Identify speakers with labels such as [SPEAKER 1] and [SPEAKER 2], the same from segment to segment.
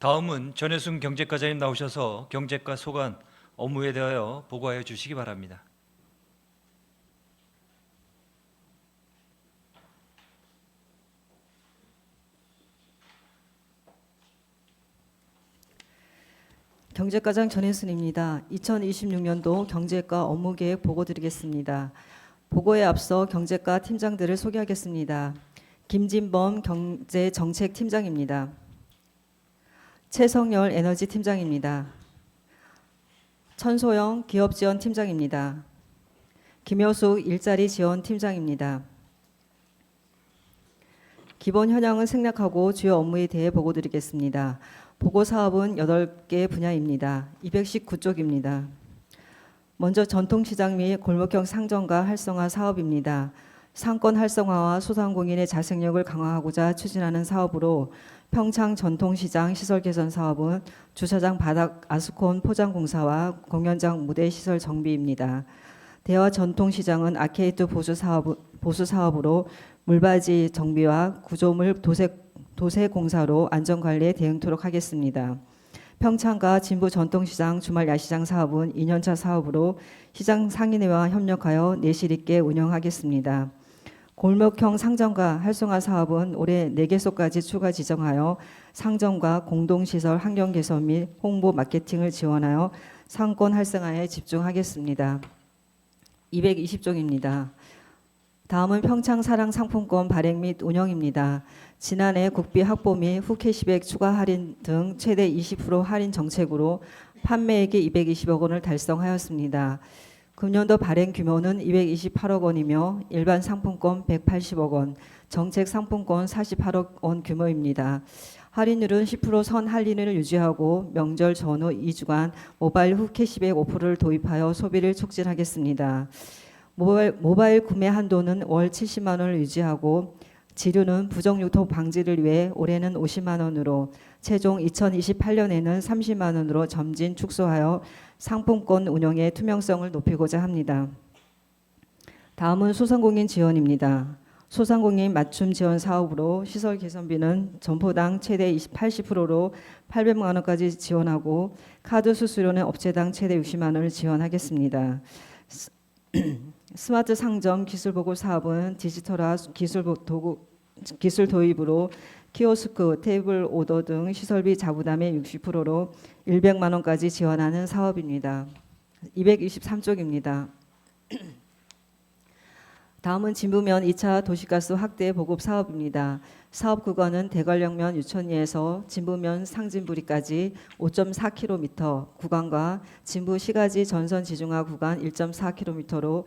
[SPEAKER 1] 다음은 전혜순 경제과장님 나오셔서 경제과 소관 업무에 대하여 보고하여 주시기 바랍니다.
[SPEAKER 2] 경제과장 전혜순입니다. 2026년도 경제과 업무계획 보고 드리겠습니다. 보고에 앞서 경제과 팀장들을 소개하겠습니다. 김진범 경제정책팀장입니다. 최성열 에너지팀장입니다. 천소영 기업지원팀장입니다. 김효숙 일자리지원팀장입니다. 기본 현황은 생략하고 주요 업무에 대해 보고 드리겠습니다. 보고 사업은 8개 분야입니다. 219쪽입니다. 먼저 전통시장 및 골목형 상점과 활성화 사업입니다. 상권 활성화와 소상공인의 자생력을 강화하고자 추진하는 사업으로 평창 전통시장 시설 개선 사업은 주차장 바닥 아스콘 포장 공사와 공연장 무대 시설 정비입니다. 대화 전통시장은 아케이드 보수 사업으로 물바지 정비와 구조물 도색 공사로 안전관리에 대응토록 하겠습니다. 평창과 진부 전통시장 주말 야시장 사업은 2년차 사업으로 시장 상인회와 협력하여 내실 있게 운영하겠습니다. 골목형 상점과 활성화 사업은 올해 4개소까지 추가 지정하여 상점과 공동시설 환경 개선 및 홍보 마케팅을 지원하여 상권 활성화에 집중하겠습니다. 220쪽입니다. 다음은 평창 사랑 상품권 발행 및 운영입니다. 지난해 국비 확보 및 후 캐시백 추가 할인 등 최대 20% 할인 정책으로 판매액이 220억 원을 달성하였습니다. 금년도 발행 규모는 228억 원이며 일반 상품권 180억 원, 정책 상품권 48억 원 규모입니다. 할인율은 10% 선 할인을 유지하고 명절 전후 2주간 모바일 후 캐시백 5%를 도입하여 소비를 촉진하겠습니다. 모바일 구매 한도는 월 70만 원을 유지하고 지류는 부정유통 방지를 위해 올해는 50만 원으로 최종 2028년에는 30만 원으로 점진 축소하여 상품권 운영의 투명성을 높이고자 합니다. 다음은 소상공인 지원입니다. 소상공인 맞춤 지원 사업으로 시설 개선비는 점포당 최대 80%로 800만 원까지 지원하고 카드 수수료는 업체당 최대 60만 원을 지원하겠습니다. 스마트 상점 기술 보급 사업은 디지털화 기술 도입으로 키오스크, 테이블 오더 등 시설비 자부담의 60%로 100만 원까지 지원하는 사업입니다. 223쪽입니다. 다음은 진부면 2차 도시가스 확대 보급 사업입니다. 사업 구간은 대관령면 유천리에서 진부면 상진부리까지 5.4km 구간과 진부 시가지 전선 지중화 구간 1.4km로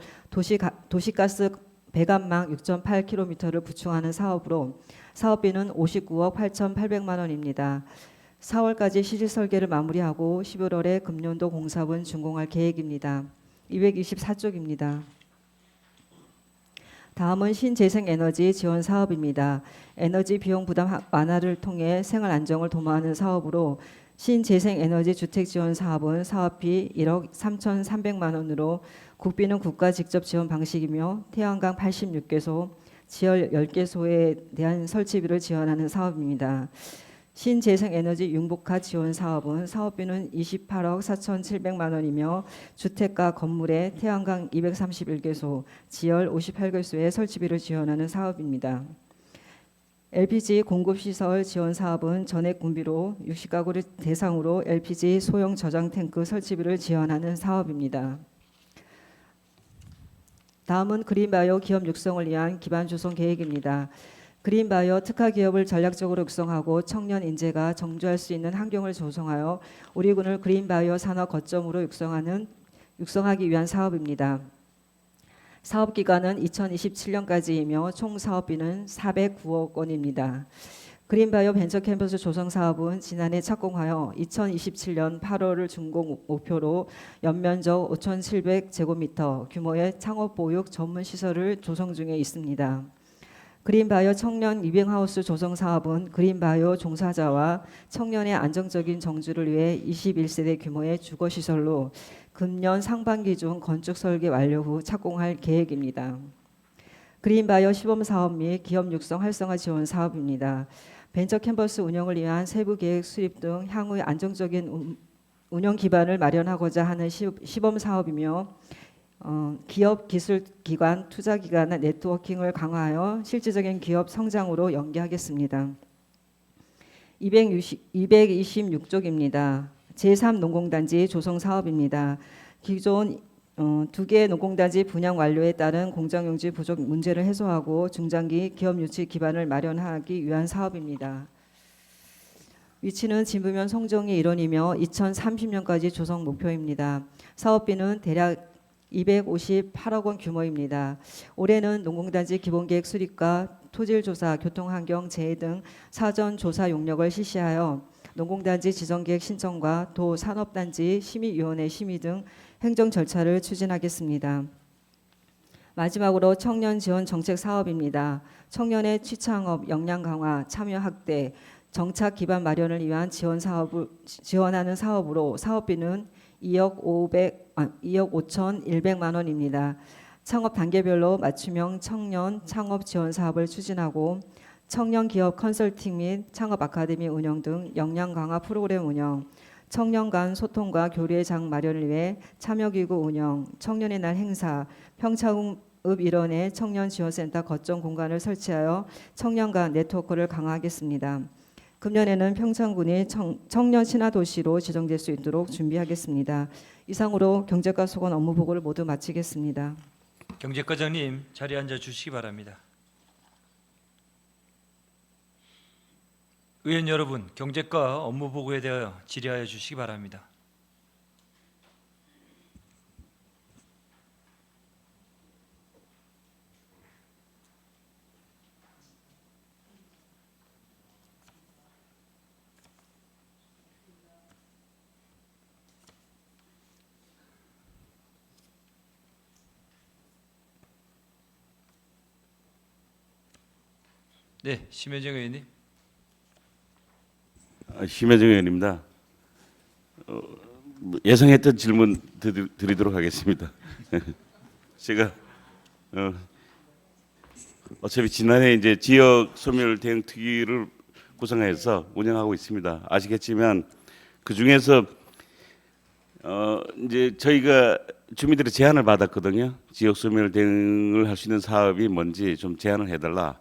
[SPEAKER 2] 도시가스 배관망 6.8km를 구축하는 사업으로 사업비는 59억 8,800만 원입니다. 4월까지 시질 설계를 마무리하고 11월에 금년도 공사분 준공할 계획입니다. 224쪽입니다. 다음은 신재생에너지 지원 사업입니다. 에너지 비용 부담 완화를 통해 생활 안정을 도모하는 사업으로 신재생에너지 주택 지원 사업은 사업비 1억 3,300만 원으로 국비는 국가 직접 지원 방식이며 태양광 86개소, 지열 10개소에 대한 설치비를 지원하는 사업입니다. 신재생에너지 융복화 지원 사업은 사업비는 28억 4,700만 원이며 주택과 건물에 태양광 231개소, 지열 58개소의 설치비를 지원하는 사업입니다. LPG 공급시설 지원 사업은 전액 군비로 60가구를 대상으로 LPG 소형 저장 탱크 설치비를 지원하는 사업입니다. 다음은 그린바이오 기업 육성을 위한 기반 조성 계획입니다. 그린바이오 특화 기업을 전략적으로 육성하고 청년 인재가 정주할 수 있는 환경을 조성하여 우리 군을 그린바이오 산업 거점으로 육성하기 위한 사업입니다. 사업 기간은 2027년까지이며 총 사업비는 409억 원입니다. 그린바이오 벤처 캠퍼스 조성 사업은 지난해 착공하여 2027년 8월을 준공 목표로 연면적 5,700제곱미터 규모의 창업 보육 전문 시설을 조성 중에 있습니다. 그린바이오 청년 리빙하우스 조성 사업은 그린바이오 종사자와 청년의 안정적인 정주를 위해 21세대 규모의 주거시설로 금년 상반기 중 건축 설계 완료 후 착공할 계획입니다. 그린바이오 시범사업 및 기업 육성 활성화 지원 사업입니다. 벤처 캠퍼스 운영을 위한 세부 계획 수립 등 향후의 안정적인 운영 기반을 마련하고자 하는 시범 사업이며 기업 기술 기관 투자 기관의 네트워킹을 강화하여 실질적인 기업 성장으로 연계하겠습니다. 226쪽입니다. 제3농공단지 조성 사업입니다. 기존 2개 농공단지 분양 완료에 따른 공장용지 부족 문제를 해소하고 중장기 기업 유치 기반을 마련하기 위한 사업입니다. 위치는 진부면 송정리 일원이며 2030년까지 조성 목표입니다. 사업비는 대략 258억 원 규모입니다. 올해는 농공단지 기본계획 수립과 토질조사, 교통환경, 재해 등 사전 조사 용역을 실시하여 농공단지 지정계획 신청과 도산업단지 심의위원회 심의 등 행정 절차를 추진하겠습니다. 마지막으로 청년 지원 정책 사업입니다. 청년의 취창업, 역량 강화, 참여 확대, 정착 기반 마련을 위한 지원하는 사업으로 사업비는 2억 5,100만 원입니다. 창업 단계별로 맞춤형 청년 창업 지원 사업을 추진하고 청년 기업 컨설팅 및 창업 아카데미 운영 등 역량 강화 프로그램 운영, 청년 간 소통과 교류의 장 마련을 위해 참여기구 운영, 청년의 날 행사, 평창읍 일원의 청년 지원센터 거점 공간을 설치하여 청년 간 네트워크를 강화하겠습니다. 금년에는 평창군이 청년 신화도시로 지정될 수 있도록 준비하겠습니다. 이상으로 경제과 소관 업무 보고를 모두 마치겠습니다.
[SPEAKER 1] 경제과장님 자리에 앉아 주시기 바랍니다. 의원 여러분, 경제과 업무 보고에 대하여 질의하여 주시기 바랍니다. 네, 심혜정 의원님.
[SPEAKER 3] 심혜정 의원입니다. 예상했던 질문 드리도록 하겠습니다. 제가 어차피 지난해 이제 지역 소멸 대응 특위를 구성해서 운영하고 있습니다. 아시겠지만 그 중에서 이제 저희가 주민들의 제안을 받았거든요. 지역 소멸 대응을 할 수 있는 사업이 뭔지 좀 제안을 해달라.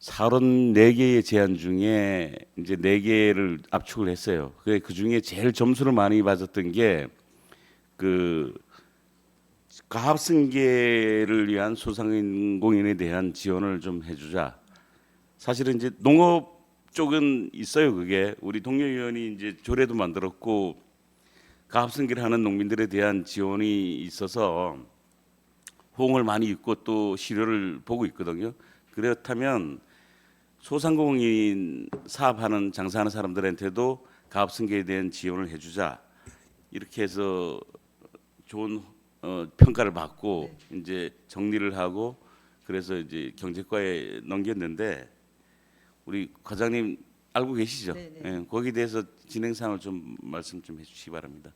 [SPEAKER 3] 34개의 제안 중에 이제 4개를 압축을 했어요. 그 중에 제일 점수를 많이 받았던 게 그 가합승계를 위한 소상공인에 대한 지원을 좀 해주자. 사실은 이제 농업 쪽은 있어요. 그게 우리 동료 의원이 이제 조례도 만들었고 가합승계를 하는 농민들에 대한 지원이 있어서 호응을 많이 있고 또 실효를 보고 있거든요. 그렇다면 소상공인 사업하는 장사하는 사람들한테도 가압승계에 대한 지원을 해주자 이렇게 해서 좋은 평가를 받고 이제 정리를 하고 그래서 이제 경제과에 넘겼는데 우리 과장님 알고 계시죠? 예, 거기에 대해서 진행 사항을 좀 말씀 좀 해주시기 바랍니다.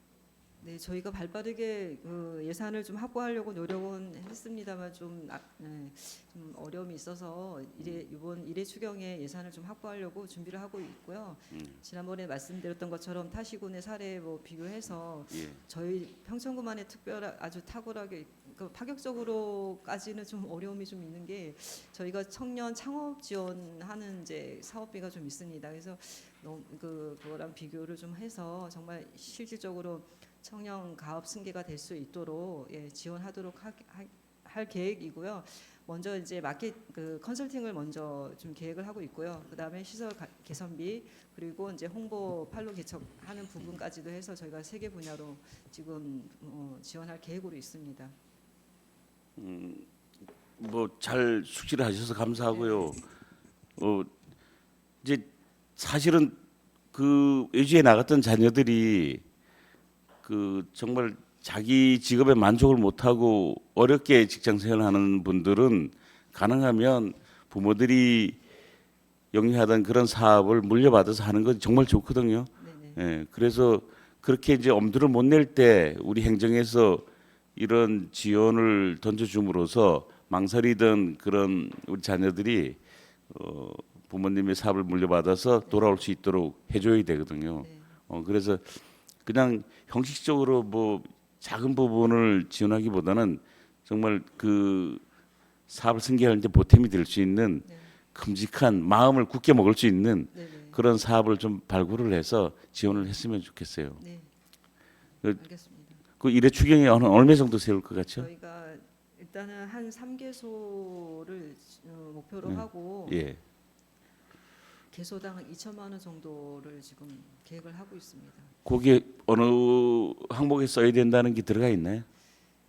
[SPEAKER 2] 네, 저희가 발빠르게 예산을 좀 확보하려고 노력은 했습니다만 좀 어려움이 있어서 이번 일회 추경에 예산을 좀 확보하려고 준비를 하고 있고요. 지난번에 말씀드렸던 것처럼 타시군의 사례 비교해서 저희 평천구만의 아주 탁월하게 파격적으로까지는 좀 어려움이 좀 있는 게 저희가 청년 창업 지원하는 이제 사업비가 좀 있습니다. 그래서 그거랑 비교를 좀 해서 정말 실질적으로 청년 가업 승계가 될 수 있도록 지원하도록 할 계획이고요. 먼저 이제 마켓 컨설팅을 먼저 좀 계획을 하고 있고요. 그다음에 시설 개선비 그리고 이제 홍보 판로 개척하는 부분까지도 해서 저희가 3개 분야로 지금 지원할 계획으로 있습니다.
[SPEAKER 3] 뭐 잘 숙지를 하셔서 감사하고요. 이제 사실은 그 외지에 나갔던 자녀들이 그 정말 자기 직업에 만족을 못하고 어렵게 직장 생활하는 분들은 가능하면 부모들이 영위하던 그런 사업을 물려받아서 하는 건 정말 좋거든요. 예, 그래서 그렇게 이제 엄두를 못 낼 때 우리 행정에서 이런 지원을 던져줌으로써 망설이던 그런 우리 자녀들이 부모님의 사업을 물려받아서 돌아올 수 있도록 해줘야 되거든요.
[SPEAKER 2] 네.
[SPEAKER 3] 그래서 그냥 형식적으로 뭐 작은 부분을 지원하기보다는 정말 그 사업을 승계하는데 보탬이 될 수 있는
[SPEAKER 2] 네.
[SPEAKER 3] 큼직한 마음을 굳게 먹을 수 있는
[SPEAKER 2] 네. 네.
[SPEAKER 3] 그런 사업을 좀 발굴을 해서 지원을 했으면 좋겠어요.
[SPEAKER 2] 네.
[SPEAKER 3] 그-
[SPEAKER 2] 알겠습니다.
[SPEAKER 3] 그 일회 추경이 얼마 정도 세울 것 같죠?
[SPEAKER 2] 저희가 일단은 한 3개소를 목표로
[SPEAKER 3] 네.
[SPEAKER 2] 하고
[SPEAKER 3] 예.
[SPEAKER 2] 개소당 2천만 원 정도를 지금 계획을 하고 있습니다.
[SPEAKER 3] 거기에 어느 항목에 써야 된다는 게 들어가 있나요?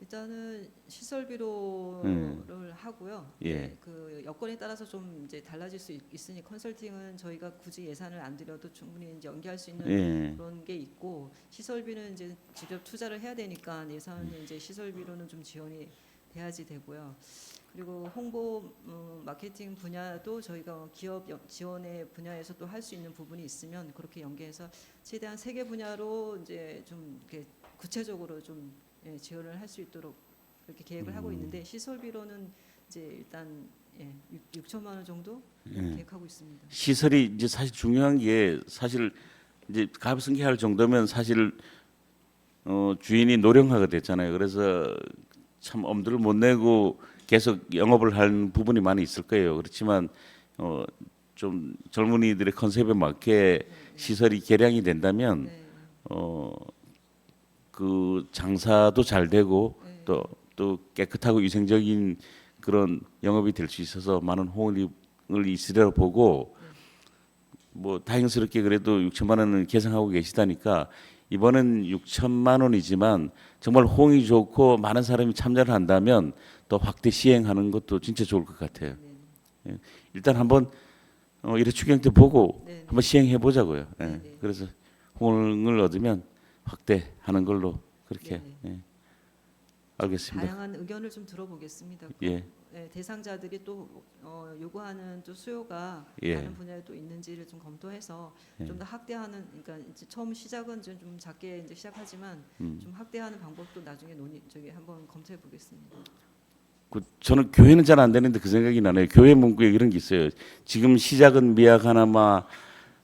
[SPEAKER 2] 일단은 시설비로를 하고요.
[SPEAKER 3] 예.
[SPEAKER 2] 네, 그 여건에 따라서 좀 이제 달라질 수 있으니 컨설팅은 저희가 굳이 예산을 안 들여도 충분히 이제 연계할 수 있는
[SPEAKER 3] 예.
[SPEAKER 2] 그런 게 있고 시설비는 이제 직접 투자를 해야 되니까 예산은 이제 시설비로는 좀 지원이 돼야지 되고요. 그리고 홍보 마케팅 분야도 저희가 기업 지원의 분야에서 또 할 수 있는 부분이 있으면 그렇게 연계해서 최대한 3개 분야로 이제 좀 이렇게 구체적으로 좀 지원을 할 수 있도록 그렇게 계획을 하고 있는데 시설비로는 이제 일단 6천만 원 정도 계획하고 있습니다.
[SPEAKER 3] 시설이 이제 사실 중요한 게 사실 이제 가압승계할 정도면 사실 주인이 노령화가 됐잖아요. 그래서 참 엄두를 못 내고 계속 영업을 한 부분이 많이 있을 거예요. 그렇지만 좀 젊은이들의 컨셉에 맞게 시설이 개량이 된다면
[SPEAKER 2] 네.
[SPEAKER 3] 그 장사도 잘 되고
[SPEAKER 2] 네.
[SPEAKER 3] 또 깨끗하고 위생적인 그런 영업이 될 수 있어서 많은 호응을 있으리라고 보고 뭐 다행스럽게 그래도 6천만 원을 계상하고 계시다니까 이번엔 6천만 원이지만 정말 호응이 좋고 많은 사람이 참여를 한다면 또 확대 시행하는 것도 진짜 좋을 것 같아요. 예. 일단 한번 이래 추경 때 보고
[SPEAKER 2] 네.
[SPEAKER 3] 한번 시행해 보자고요. 예.
[SPEAKER 2] 네.
[SPEAKER 3] 그래서 호응을 얻으면 확대하는 걸로 그렇게
[SPEAKER 2] 네.
[SPEAKER 3] 알겠습니다.
[SPEAKER 2] 다양한 의견을 좀 들어보겠습니다.
[SPEAKER 3] 예.
[SPEAKER 2] 대상자들이 또 요구하는 또 수요가
[SPEAKER 3] 예.
[SPEAKER 2] 다른 분야에 또 있는지를 좀 검토해서 좀 더 확대하는 그러니까 이제 처음 시작은 좀 작게 이제 시작하지만 좀 확대하는 방법도 나중에 한번 검토해 보겠습니다.
[SPEAKER 3] 저는 교회는 잘 안 되는데 그 생각이 나네요. 교회 문구에 이런 게 있어요. 지금 시작은 미약하나마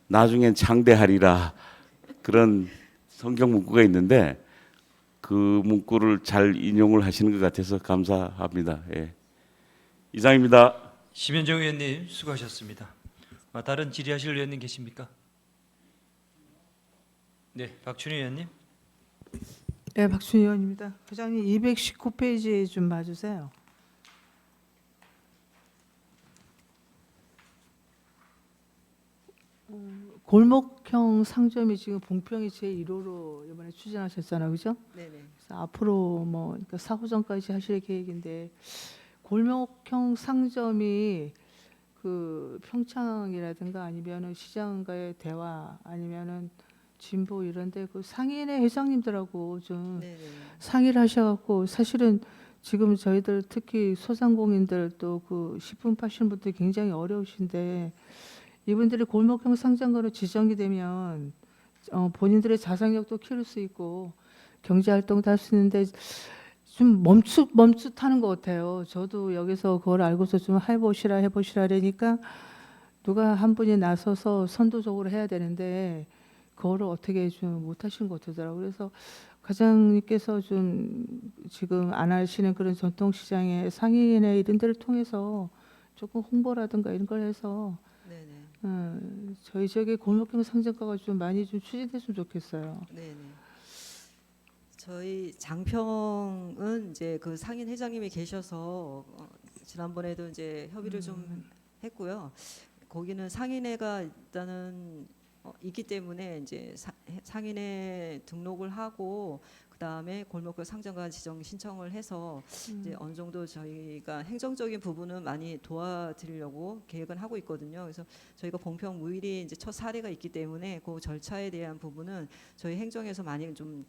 [SPEAKER 3] 나중엔 창대하리라 그런 성경 문구가 있는데 그 문구를 잘 인용을 하시는 것 같아서 감사합니다. 예. 이상입니다.
[SPEAKER 1] 심현정 의원님 수고하셨습니다. 다른 질의하실 의원님 계십니까? 네, 박춘희 의원님.
[SPEAKER 4] 네, 박준희 의원입니다. 회장님 219페이지 좀 봐주세요. 골목형 상점이 지금 봉평이 제1호로 이번에 추진하셨잖아요, 그죠?
[SPEAKER 2] 네네.
[SPEAKER 4] 그래서 앞으로 뭐 그러니까 4호점까지 하실 계획인데 골목형 상점이 그 평창이라든가 아니면은 시장과의 대화 아니면은 진보 이런데 그 상인회 회장님들하고 좀
[SPEAKER 2] 네네.
[SPEAKER 4] 상의를 하셔갖고 사실은 지금 저희들 특히 소상공인들 또 그 식품 파시는 분들 굉장히 어려우신데 이분들이 골목형 상점가로 지정이 되면 본인들의 자산력도 키울 수 있고 경제 활동도 할 수 있는데 좀 멈칫하는 것 같아요. 저도 여기서 그걸 알고서 좀 해보시라 그러니까 누가 한 분이 나서서 선도적으로 해야 되는데 그거를 어떻게 좀 못하신 것 같더라고요. 그래서 과장님께서 좀 지금 안 하시는 그런 전통시장의 상인회 이런 데를 통해서 조금 홍보라든가 이런 걸 해서
[SPEAKER 2] 네네.
[SPEAKER 4] 저희 지역의 골목형 상점가가 좀 많이 좀 추진됐으면 좋겠어요.
[SPEAKER 2] 네네. 저희 장평은 이제 그 상인 회장님이 계셔서 지난번에도 이제 협의를 좀 했고요. 거기는 상인회가 일단은 있기 때문에 이제 상인회 등록을 하고 그다음에 골목길 상점가 지정 신청을 해서 이제 어느 정도 저희가 행정적인 부분은 많이 도와드리려고 계획은 하고 있거든요. 그래서 저희가 봉평 무일이 이제 첫 사례가 있기 때문에 그 절차에 대한 부분은 저희 행정에서 많이 좀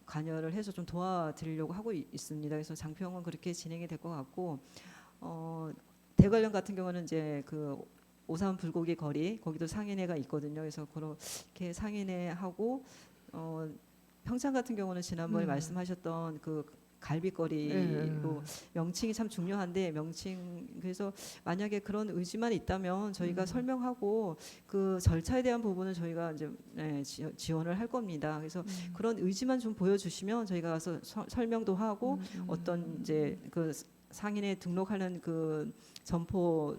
[SPEAKER 2] 관여를 해서 좀 도와드리려고 하고 있습니다. 그래서 장평은 그렇게 진행이 될 것 같고 대관령 같은 경우는 이제 그 오산 불고기 거리 거기도 상인회가 있거든요. 그래서 그렇게 상인회 하고 평창 같은 경우는 지난번에 말씀하셨던 그 갈비거리로 명칭이 참 중요한데 그래서 만약에 그런 의지만 있다면 저희가 설명하고 그 절차에 대한 부분은 저희가 이제 지원을 할 겁니다. 그래서 그런 의지만 좀 보여주시면 저희가 가서 설명도 하고 어떤 이제 그 상인에 등록하는 그 점포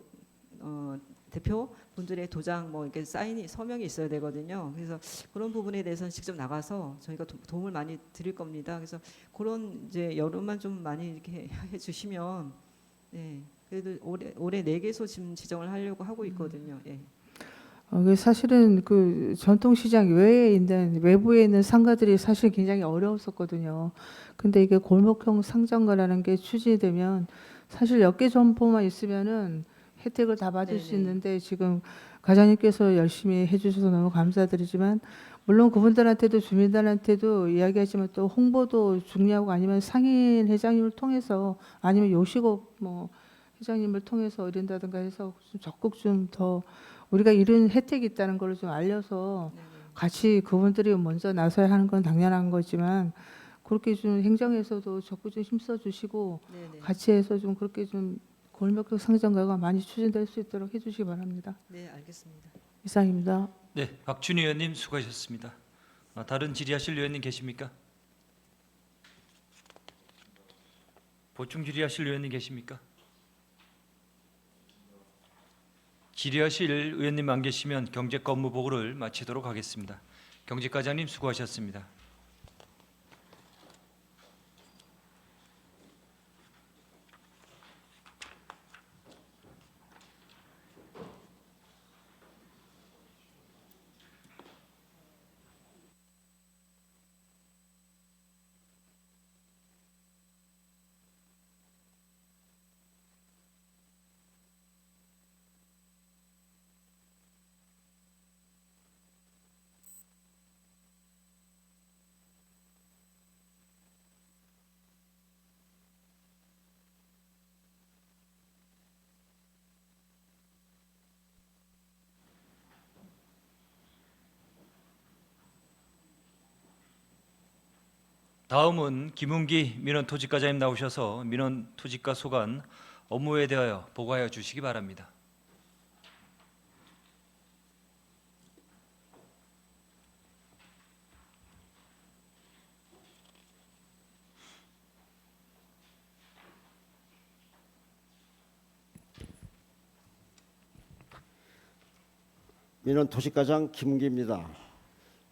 [SPEAKER 2] 대표 분들의 도장 뭐 이렇게 사인이 서명이 있어야 되거든요. 그래서 그런 부분에 대해서는 직접 나가서 저희가 도움을 많이 드릴 겁니다. 그래서 그런 이제 여론만 좀 많이 이렇게 해주시면 그래도 올해 4개소 지금 지정을 하려고 하고 있거든요.
[SPEAKER 4] 사실은 그 전통시장 외에 있는 외부에 있는 상가들이 사실 굉장히 어려웠었거든요. 근데 이게 골목형 상점가라는 게 추진되면 사실 10개 점포만 있으면은 혜택을 다 받을 수 있는데 지금 과장님께서 열심히 해주셔서 너무 감사드리지만 물론 그분들한테도 주민들한테도 이야기하지만 또 홍보도 중요하고 아니면 상인 회장님을 통해서 아니면 요식업 뭐 회장님을 통해서 이런다든가 해서 좀 적극 좀 더 우리가 이런 혜택이 있다는 걸 좀 알려서 같이 그분들이 먼저 나서야 하는 건 당연한 거지만 그렇게 좀 행정에서도 적극 좀 힘써주시고 같이 해서 좀 그렇게 좀 골목형 상점가가 많이 추진될 수 있도록 해주시기 바랍니다.
[SPEAKER 2] 네, 알겠습니다.
[SPEAKER 4] 이상입니다.
[SPEAKER 1] 네, 박준희 의원님 수고하셨습니다. 다른 질의하실 의원님 계십니까? 보충 질의하실 의원님 계십니까? 질의하실 의원님 안 계시면 경제과 업무 보고를 마치도록 하겠습니다. 경제과장님 수고하셨습니다. 다음은 김은기 민원토지과장님 나오셔서 민원토지과 소관 업무에 대하여 보고하여 주시기 바랍니다.
[SPEAKER 5] 민원토지과장 김은기입니다.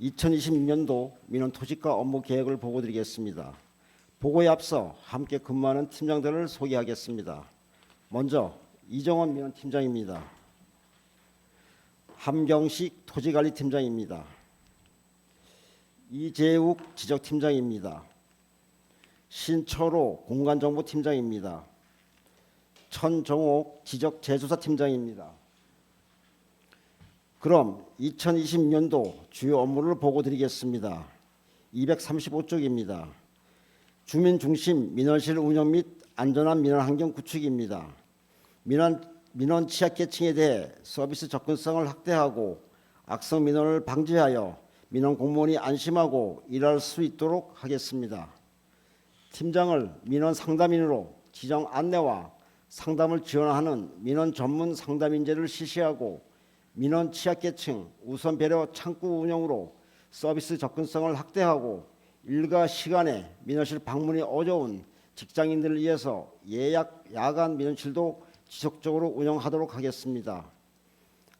[SPEAKER 5] 2026년도 민원토지과 업무 계획을 보고드리겠습니다. 보고에 앞서 함께 근무하는 팀장들을 소개하겠습니다. 먼저 이정원 민원팀장입니다. 함경식 토지관리팀장입니다. 이재욱 지적팀장입니다. 신철호 공간정보팀장입니다. 천정옥 지적재조사팀장입니다. 그럼 2020년도 주요 업무를 보고드리겠습니다. 235쪽입니다. 주민중심 민원실 운영 및 안전한 민원환경 구축입니다. 민원 취약계층에 대해 서비스 접근성을 확대하고 악성 민원을 방지하여 민원 공무원이 안심하고 일할 수 있도록 하겠습니다. 팀장을 민원 상담인으로 지정 안내와 상담을 지원하는 민원 전문 상담인제를 실시하고 민원 취약계층 우선 배려 창구 운영으로 서비스 접근성을 확대하고 일과 시간에 민원실 방문이 어려운 직장인들을 위해서 예약 야간 민원실도 지속적으로 운영하도록 하겠습니다.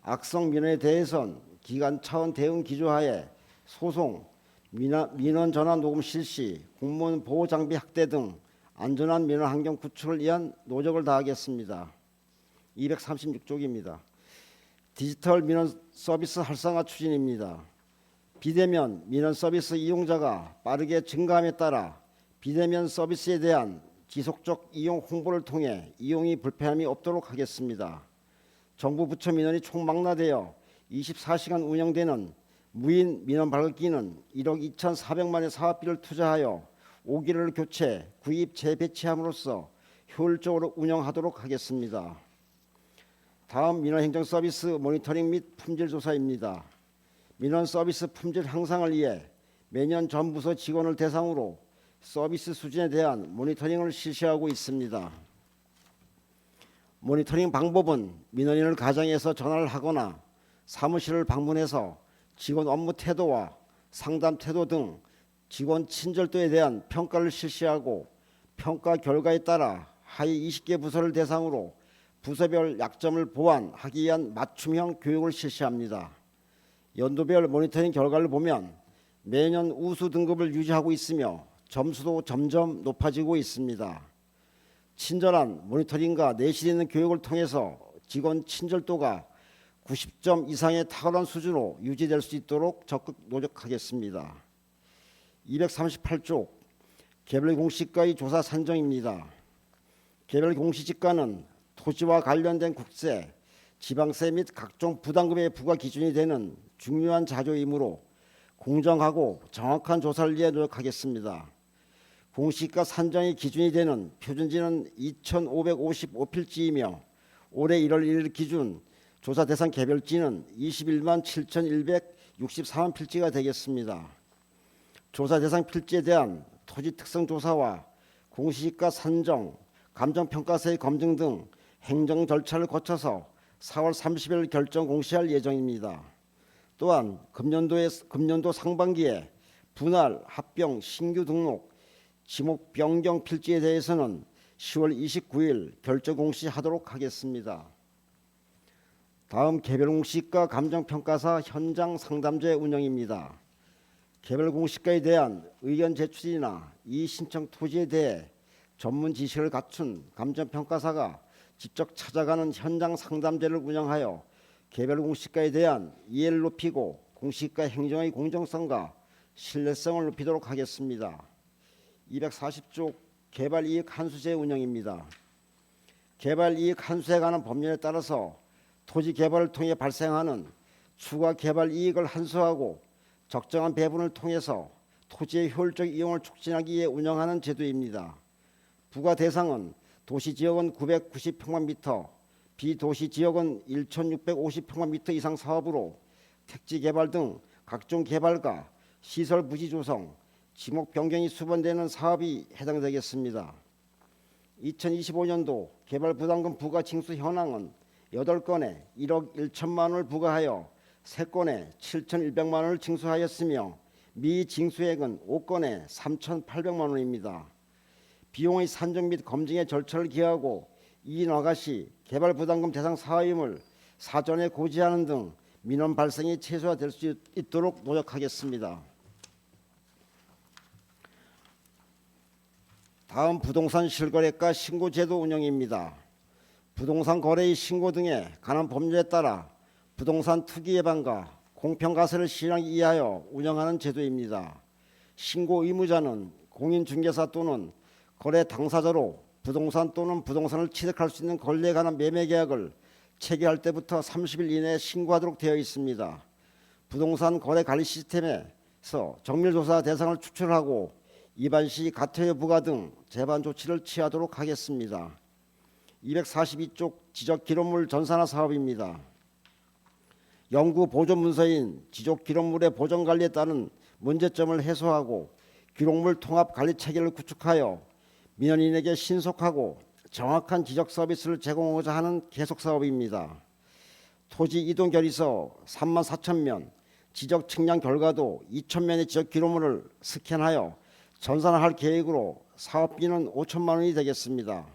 [SPEAKER 5] 악성 민원에 대해선 기관 차원 대응 기조하에 소송, 민원 전화 녹음 실시, 공무원 보호 장비 확대 등 안전한 민원 환경 구축을 위한 노력을 다하겠습니다. 236쪽입니다. 디지털 민원 서비스 활성화 추진입니다. 비대면 민원 서비스 이용자가 빠르게 증가함에 따라 비대면 서비스에 대한 지속적 이용 홍보를 통해 이용이 불편함이 없도록 하겠습니다. 정부 부처 민원이 총망라되어 24시간 운영되는 무인 민원 발급기는 1억 2,400만의 사업비를 투자하여 5기를 교체, 구입, 재배치함으로써 효율적으로 운영하도록 하겠습니다. 다음 민원 행정 서비스 모니터링 및 품질 조사입니다. 민원 서비스 품질 향상을 위해 매년 전 부서 직원을 대상으로 서비스 수준에 대한 모니터링을 실시하고 있습니다. 모니터링 방법은 민원인을 가정에서 전화를 하거나 사무실을 방문해서 직원 업무 태도와 상담 태도 등 직원 친절도에 대한 평가를 실시하고 평가 결과에 따라 하위 20개 부서를 대상으로 부서별 약점을 보완하기 위한 맞춤형 교육을 실시합니다. 연도별 모니터링 결과를 보면 매년 우수 등급을 유지하고 있으며 점수도 점점 높아지고 있습니다. 친절한 모니터링과 내실 있는 교육을 통해서 직원 친절도가 90점 이상의 탁월한 수준으로 유지될 수 있도록 적극 노력하겠습니다. 238조 개별 공시지가의 조사 산정입니다. 개별 공시지가는 토지와 관련된 국세, 지방세 및 각종 부담금의 부과 기준이 되는 중요한 자료이므로 공정하고 정확한 조사를 위해 노력하겠습니다. 공시지가 산정의 기준이 되는 표준지는 2,555필지이며 올해 1월 1일 기준 조사 대상 개별지는 21만 7,164만 필지가 되겠습니다. 조사 대상 필지에 대한 토지 특성 조사와 공시지가 산정, 감정평가서의 검증 등 행정 절차를 거쳐서 4월 30일 결정 공시할 예정입니다. 또한 금년도 상반기에 분할, 합병, 신규 등록, 지목 변경 필지에 대해서는 10월 29일 결정 공시하도록 하겠습니다. 다음 개별 공시지가 감정평가사 현장 상담제 운영입니다. 개별 공시지가에 대한 의견 제출이나 이의 신청 토지에 대해 전문 지식을 갖춘 감정평가사가 직접 찾아가는 현장 상담제를 운영하여 개별 공시지가에 대한 이해를 높이고 공시지가 행정의 공정성과 신뢰성을 높이도록 하겠습니다. 240조 개발이익 환수제 운영입니다. 개발이익 환수에 관한 법률에 따라서 토지 개발을 통해 발생하는 추가 개발 이익을 환수하고 적정한 배분을 통해서 토지의 효율적 이용을 촉진하기 위해 운영하는 제도입니다. 부과 대상은 도시지역은 990평방미터, 비도시지역은 1650평방미터 이상 사업으로 택지 개발 등 각종 개발과 시설 부지 조성, 지목 변경이 수반되는 사업이 해당되겠습니다. 2025년도 개발 부담금 부과 징수 현황은 8건에 1억 1천만 원을 부과하여 3건에 7,100만 원을 징수하였으며 미징수액은 5건에 3,800만 원입니다. 비용의 산정 및 검증의 절차를 기하고 이인 허가 시 개발 부담금 대상 사업임을 사전에 고지하는 등 민원 발생이 최소화될 수 있도록 노력하겠습니다. 다음 부동산 실거래가 신고제도 운영입니다. 부동산 거래의 신고 등에 관한 법률에 따라 부동산 투기 예방과 공평과세를 실행하기 위하여 운영하는 제도입니다. 신고 의무자는 공인중개사 또는 거래 당사자로 부동산 또는 부동산을 취득할 수 있는 권리에 관한 매매 계약을 체결할 때부터 30일 이내에 신고하도록 되어 있습니다. 부동산 거래 관리 시스템에서 정밀조사 대상을 추출하고 위반 시 과태료 부과 등 재반 조치를 취하도록 하겠습니다. 242쪽 지적기록물 전산화 사업입니다. 연구 보존 문서인 지적기록물의 보존 관리에 따른 문제점을 해소하고 기록물 통합 관리 체계를 구축하여 민원인에게 신속하고 정확한 지적 서비스를 제공하고자 하는 계속 사업입니다. 토지 이동 결의서 3만 4천 면, 지적 측량 결과도 2천 면의 지적 기록물을 스캔하여 전산화할 계획으로 사업비는 5천만 원이 되겠습니다.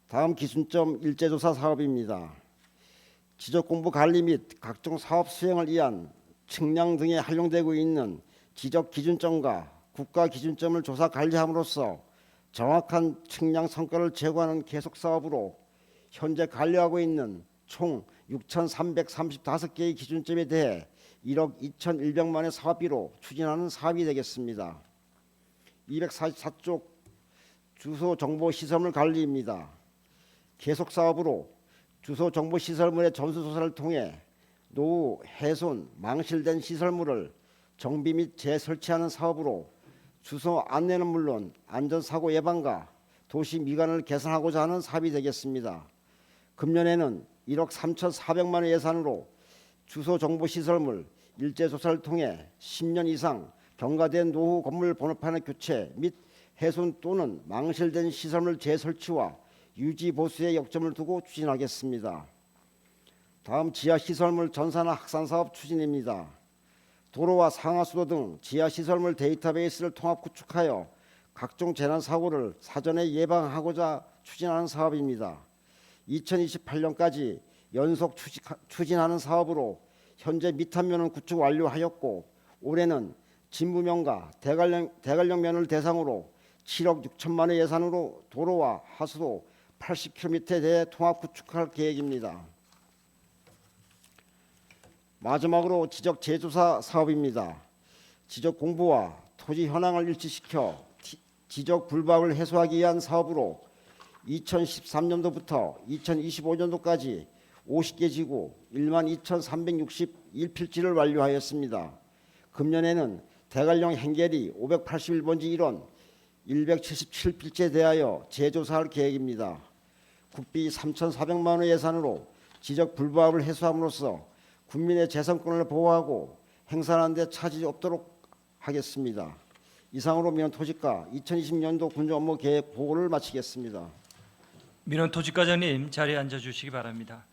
[SPEAKER 5] 다음 기준점 일제조사 사업입니다. 지적공부 관리 및 각종 사업 수행을 위한 측량 등에 활용되고 있는 지적 기준점과 국가 기준점을 조사 관리함으로써 정확한 측량 성과를 제공하는 계속 사업으로 현재 관리하고 있는 총 6,335개의 기준점에 대해 1억 2,100만 원의 사업비로 추진하는 사업이 되겠습니다. 244쪽 주소정보시설물 관리입니다. 계속 사업으로 주소정보시설물의 전수조사를 통해 노후, 훼손, 망실된 시설물을 정비 및 재설치하는 사업으로 주소 안내는 물론 안전사고 예방과 도시 미관을 개선하고자 하는 사업이 되겠습니다. 금년에는 1억 3,400만 원 예산으로 주소정보시설물 일제조사를 통해 10년 이상 경과된 노후 건물 번호판의 교체 및 훼손 또는 망실된 시설물 재설치와 유지 보수에 역점을 두고 추진하겠습니다. 다음 지하 시설물 전산화 확산 사업 추진입니다. 도로와 상하수도 등 지하 시설물 데이터베이스를 통합 구축하여 각종 재난 사고를 사전에 예방하고자 추진하는 사업입니다. 2028년까지 연속 추진하는 사업으로 현재 미탄면은 구축 완료하였고 올해는 진부면과 대관령면을 대상으로 7억 6천만 원 예산으로 도로와 하수도 80km에 대해 통합 구축할 계획입니다. 마지막으로 지적 재조사 사업입니다. 지적 공부와 토지 현황을 일치시켜 지적 불박을 해소하기 위한 사업으로 2013년도부터 2025년도까지 50개 지구 12,361필지를 완료하였습니다. 금년에는 대관령 행계리 581번지 1원 177필지에 대하여 재조사할 계획입니다. 국비 3,400만 원의 예산으로 지적 불법을 해소함으로써 국민의 재산권을 보호하고 행사하는 데 차질이 없도록 하겠습니다. 이상으로 민원토지과 2020년도 군정 업무 계획 보고를 마치겠습니다.
[SPEAKER 1] 민원토지과장님 자리에 앉아주시기 바랍니다.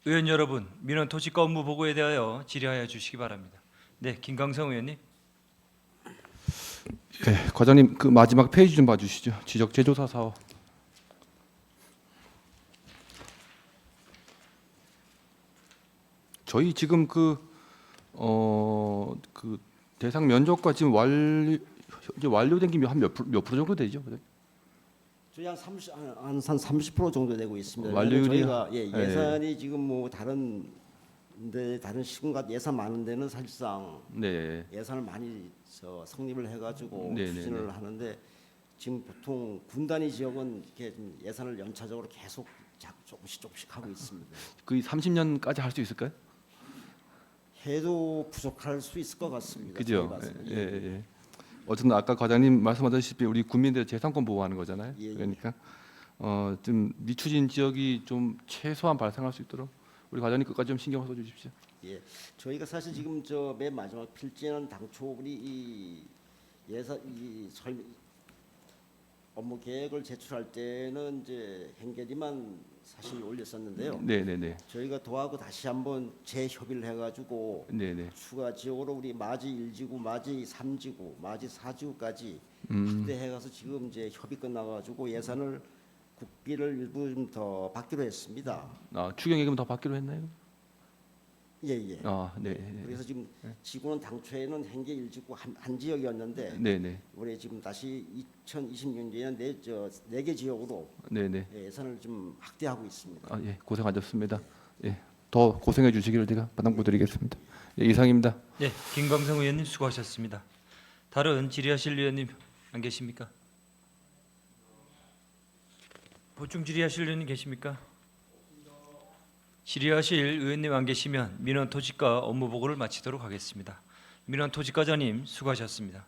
[SPEAKER 1] 의원 여러분, 민원토지과 업무 보고에 대하여 질의하여 주시기 바랍니다. 네, 김강성 의원님.
[SPEAKER 6] 예, 과장님 그 마지막 페이지 좀 봐주시죠. 지적 재조사 사업. 저희 지금 그 대상 면적과 지금 이제 완료된 게 한 몇 프로 정도 되죠?
[SPEAKER 5] 저희 한 30% 정도 되고 있습니다.
[SPEAKER 6] 완료율이
[SPEAKER 5] 저희가 예산이 지금 뭐 다른 시군과 예산 많은 데는 사실상
[SPEAKER 6] 네.
[SPEAKER 5] 예산을 많이 성립을 해가지고
[SPEAKER 6] 네, 네,
[SPEAKER 5] 추진을
[SPEAKER 6] 네.
[SPEAKER 5] 하는데 지금 보통 군 단위 지역은 이렇게 좀 예산을 연차적으로 계속 조금씩 하고 있습니다.
[SPEAKER 6] 그 30년까지 할 수 있을까요?
[SPEAKER 5] 해도 부족할 수 있을 것 같습니다.
[SPEAKER 6] 그죠?
[SPEAKER 5] 저희 봤을 때.
[SPEAKER 6] 예. 어쨌든 아까 과장님 말씀하셨다시피 우리 국민들의 재산권 보호하는 거잖아요.
[SPEAKER 5] 예, 예.
[SPEAKER 6] 그러니까 좀 미추진 지역이 좀 최소한 발생할 수 있도록 우리 과장님 끝까지 좀 신경 써 주십시오.
[SPEAKER 5] 예, 저희가 사실 지금 맨 마지막 필지는 당초 우리 이 업무 계획을 제출할 때는 이제 행계리만 사실 올렸었는데요.
[SPEAKER 6] 네네네.
[SPEAKER 5] 저희가 도하고 다시 한번 재협의를 해가지고
[SPEAKER 6] 네네.
[SPEAKER 5] 추가 지역으로 우리 마지 1지구, 마지 3지구, 마지 4지구까지 확대해가서 지금 이제 협의 끝나가지고 예산을 국비를 일부 좀 더 받기로 했습니다.
[SPEAKER 6] 추경 예금 더 받기로 했나요?
[SPEAKER 5] 예.
[SPEAKER 6] 네.
[SPEAKER 5] 그래서 지금 지구는 당초에는 행계 1지구 한 지역이었는데
[SPEAKER 6] 네네.
[SPEAKER 5] 올해 지금 다시 2020년도에는 네 개 지역으로
[SPEAKER 6] 네네.
[SPEAKER 5] 예산을 좀 확대하고 있습니다.
[SPEAKER 6] 예, 고생하셨습니다. 예, 더 고생해 주시기를 제가 부탁드리겠습니다. 예, 이상입니다.
[SPEAKER 1] 네, 김광성 의원님 수고하셨습니다. 다른 질의하실 의원님 안 계십니까? 보충 질의하실 의원님 계십니까? 질의하실 의원님 안 계시면 민원토지과 업무 보고를 마치도록 하겠습니다. 민원토지과장님 수고하셨습니다.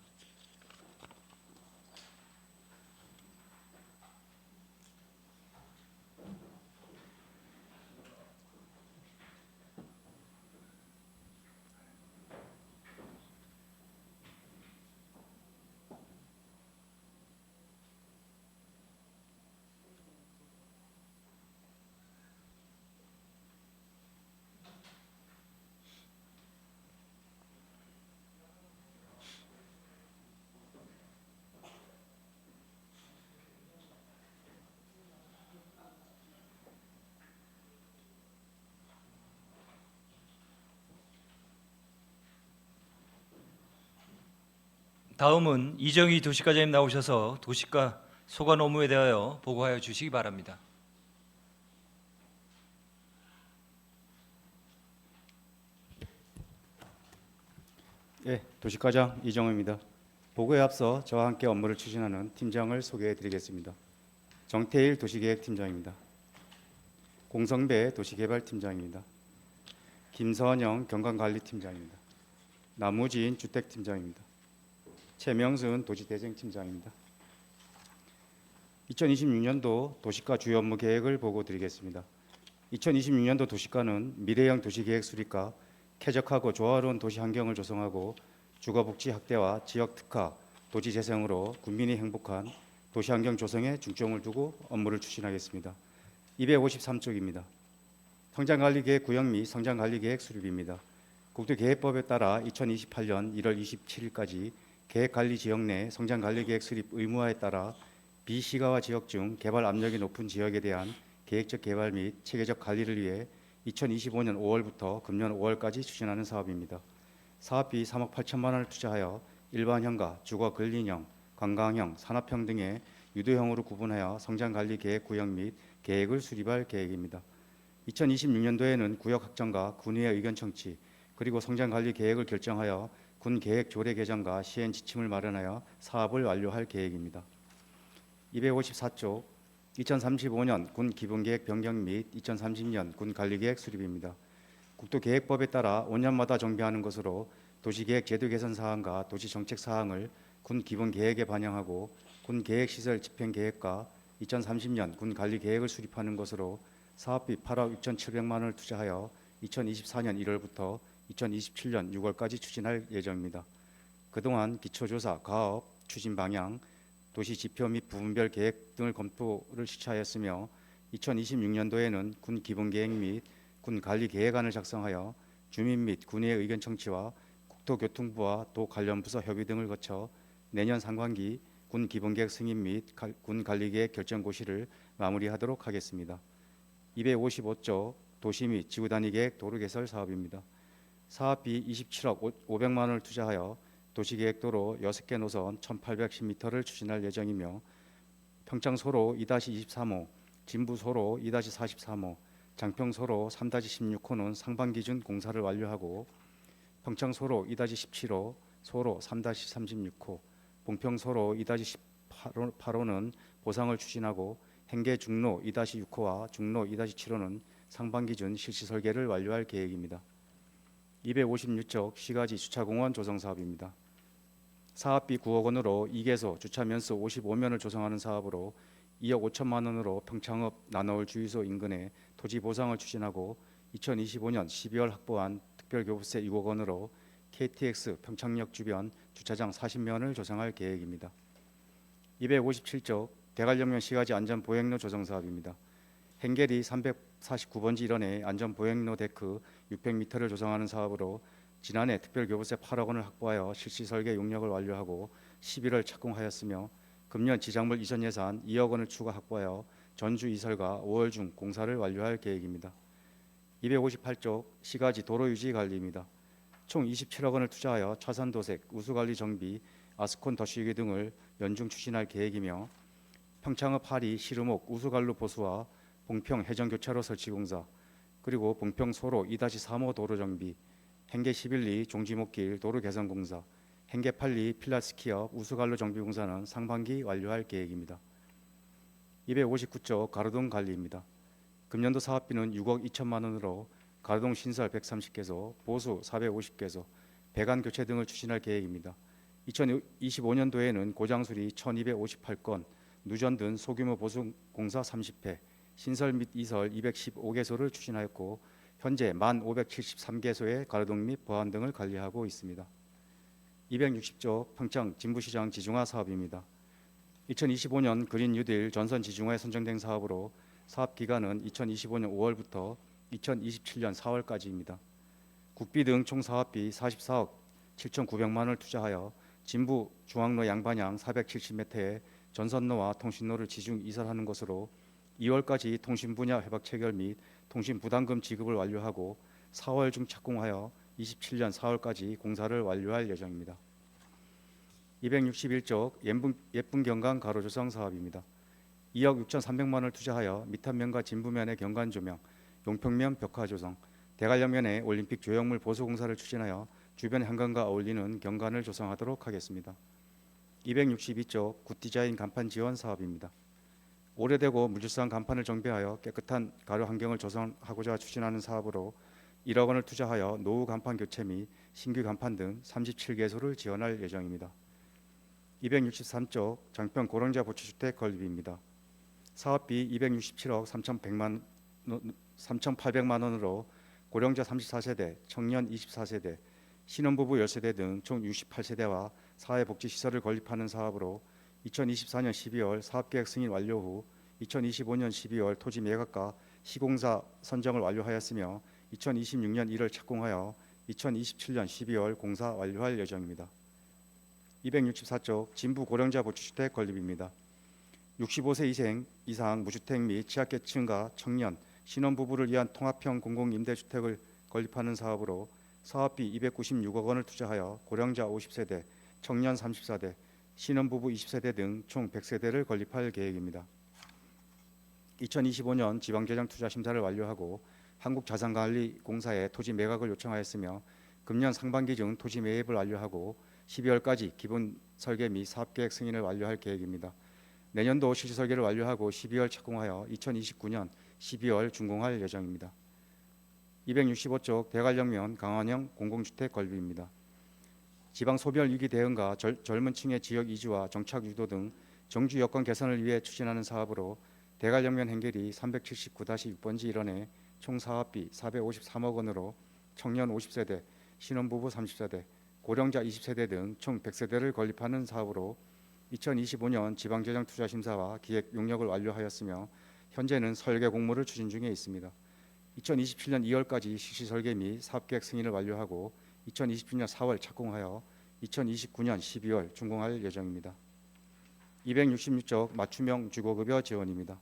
[SPEAKER 1] 다음은 이정희 도시과장님 나오셔서 도시과 소관 업무에 대하여 보고하여 주시기 바랍니다.
[SPEAKER 7] 예, 도시과장 이정호입니다. 보고에 앞서 저와 함께 업무를 추진하는 팀장을 소개해드리겠습니다. 정태일 도시계획팀장입니다. 공성배 도시개발팀장입니다. 김선영 경관관리팀장입니다. 남우진 주택팀장입니다. 최명순 도시대정팀장입니다. 2026년도 도시과 주요 업무 계획을 보고 드리겠습니다. 2026년도 도시가는 미래형 도시계획 수립과 쾌적하고 조화로운 도시 환경을 조성하고 주거복지 확대와 지역 특화, 도시 재생으로 국민이 행복한 도시 환경 조성에 중점을 두고 업무를 추진하겠습니다. 253쪽입니다. 성장관리계획 구역 및 성장관리계획 수립입니다. 국토계획법에 따라 2028년 1월 27일까지 계획관리지역 내 성장관리계획 수립 의무화에 따라 비시가와 지역 중 개발 압력이 높은 지역에 대한 계획적 개발 및 체계적 관리를 위해 2025년 5월부터 금년 5월까지 추진하는 사업입니다. 사업비 3억 8천만 원을 투자하여 일반형과 주거 근린형, 관광형, 산업형 등의 유도형으로 구분하여 성장관리계획 구역 및 계획을 수립할 계획입니다. 2026년도에는 구역 확정과 군의회 의견 청취 그리고 성장관리 계획을 결정하여 군 계획 조례 개정과 시행 지침을 마련하여 사업을 완료할 계획입니다. 254조 2035년 군 기본계획 변경 및 2030년 군 관리계획 수립입니다. 국토계획법에 따라 5년마다 정비하는 것으로 도시계획 제도 개선 사항과 도시정책 사항을 군 기본계획에 반영하고 군 계획시설 집행계획과 2030년 군 관리계획을 수립하는 것으로 사업비 8억 6,700만 원을 투자하여 2024년 1월부터 2027년 6월까지 추진할 예정입니다. 그동안 기초조사, 가업, 추진 방향, 도시 지표 및 부분별 계획 등을 검토를 시차하였으며 2026년도에는 군 기본계획 및 군 관리계획안을 작성하여 주민 및 군의회 의견 청취와 국토교통부와 도 관련 부서 협의 등을 거쳐 내년 상반기 군 기본계획 승인 및 군 관리계획 결정 고시를 마무리하도록 하겠습니다. 255조 도시 및 지구 단위 계획 도로 개설 사업입니다. 사업비 27억 500만 원을 투자하여 도시계획도로 6개 노선 1,810m를 추진할 예정이며 평창소로 2-23호, 진부소로 2-43호, 장평소로 3-16호는 상반기준 공사를 완료하고 평창소로 2-17호, 소로 3-36호, 봉평소로 2-18호는 보상을 추진하고 행계 중로 2-6호와 중로 2-7호는 상반기준 실시 설계를 완료할 계획입니다. 256쪽 시가지 주차공원 조성 사업입니다. 사업비 9억 원으로 2개소 주차 면수 55면을 조성하는 사업으로 2억 5천만 원으로 평창읍 나노을 주유소 인근에 토지 보상을 추진하고 2025년 12월 확보한 특별교부세 6억 원으로 KTX 평창역 주변 주차장 40면을 조성할 계획입니다. 257쪽 대관령면 시가지 안전보행로 조성 사업입니다. 행계리 349번지 일원에 안전보행로 데크 600m를 조성하는 사업으로 지난해 특별교부세 8억 원을 확보하여 실시 설계 용역을 완료하고 11월 착공하였으며 금년 지작물 이전 예산 2억 원을 추가 확보하여 전주 이설과 5월 중 공사를 완료할 계획입니다. 258쪽 시가지 도로유지 관리입니다. 총 27억 원을 투자하여 차산도색, 우수관리 정비, 아스콘 덧씌우기 등을 연중 추진할 계획이며 평창읍 하리 시루목 우수관로 보수와 봉평 해전교차로 설치 공사 그리고 봉평 소로 2-3호 도로 정비, 행계 11리 종지목길 도로 개선 공사, 행계 8리 필라스키업 우수관로 정비 공사는 상반기 완료할 계획입니다. 259조 가로등 관리입니다. 금년도 사업비는 6억 2천만 원으로 가로등 신설 130개소, 보수 450개소, 배관 교체 등을 추진할 계획입니다. 2025년도에는 고장수리 1,258건, 누전 등 소규모 보수 공사 30회, 신설 및 이설 215개소를 추진하였고 현재 1,573개소의 가로등 및 보안 등을 관리하고 있습니다. 260조 평창 진부시장 지중화 사업입니다. 2025년 그린 뉴딜 전선 지중화에 선정된 사업으로 사업 기간은 2025년 5월부터 2027년 4월까지입니다. 국비 등 총 사업비 44억 7,900만 원을 투자하여 진부 중앙로 양방향 470m의 전선로와 통신로를 지중 이설하는 것으로 2월까지 통신 분야 회복 체결 및 통신 부담금 지급을 완료하고 4월 중 착공하여 27년 4월까지 공사를 완료할 예정입니다. 261쪽 예쁜 경관 가로 조성 사업입니다. 2억 6,300만 원을 투자하여 밑단면과 진부면의 경관 조명, 용평면 벽화 조성, 대관령면의 올림픽 조형물 보수 공사를 추진하여 주변 현관과 어울리는 경관을 조성하도록 하겠습니다. 262쪽 굿디자인 간판 지원 사업입니다. 오래되고 물질성 간판을 정비하여 깨끗한 가로 환경을 조성하고자 추진하는 사업으로 1억 원을 투자하여 노후 간판 교체 및 신규 간판 등 37개소를 지원할 예정입니다. 263쪽 장평 고령자 보초주택 건립입니다. 사업비 267억 3,100만 3,800만 원으로 고령자 34세대, 청년 24세대, 신혼부부 10세대 등 총 68세대와 사회복지시설을 건립하는 사업으로 2024년 12월 사업계획 승인 완료 후 2025년 12월 토지 매각과 시공사 선정을 완료하였으며 2026년 1월 착공하여 2027년 12월 공사 완료할 예정입니다. 264쪽 진부 고령자 보충주택 건립입니다. 65세 이상 무주택 및 취약계층과 청년, 신혼부부를 위한 통합형 공공임대주택을 건립하는 사업으로 사업비 296억 원을 투자하여 고령자 50세대, 청년 34대, 신혼부부 20세대 등 총 100세대를 건립할 계획입니다. 2025년 지방재정투자심사를 완료하고 한국자산관리공사에 토지 매각을 요청하였으며 금년 상반기 중 토지 매입을 완료하고 12월까지 기본 설계 및 사업계획 승인을 완료할 계획입니다. 내년도 실시 설계를 완료하고 12월 착공하여 2029년 12월 준공할 예정입니다. 265쪽 대관령면 강원형 공공주택 건립입니다. 지방 소멸 위기 대응과 젊은 층의 지역 이주와 정착 유도 등 정주 여건 개선을 위해 추진하는 사업으로 대관령면 행길이 379-6번지 일원에 총 사업비 453억 원으로 청년 50세대, 신혼부부 30세대, 고령자 20세대 등 총 100세대를 건립하는 사업으로 2025년 지방재정투자심사와 기획 용역을 완료하였으며 현재는 설계 공모를 추진 중에 있습니다. 2027년 2월까지 실시 설계 및 사업계획 승인을 완료하고 2027년 4월 착공하여 2029년 12월 준공할 예정입니다. 266쪽 맞춤형 주거급여 지원입니다.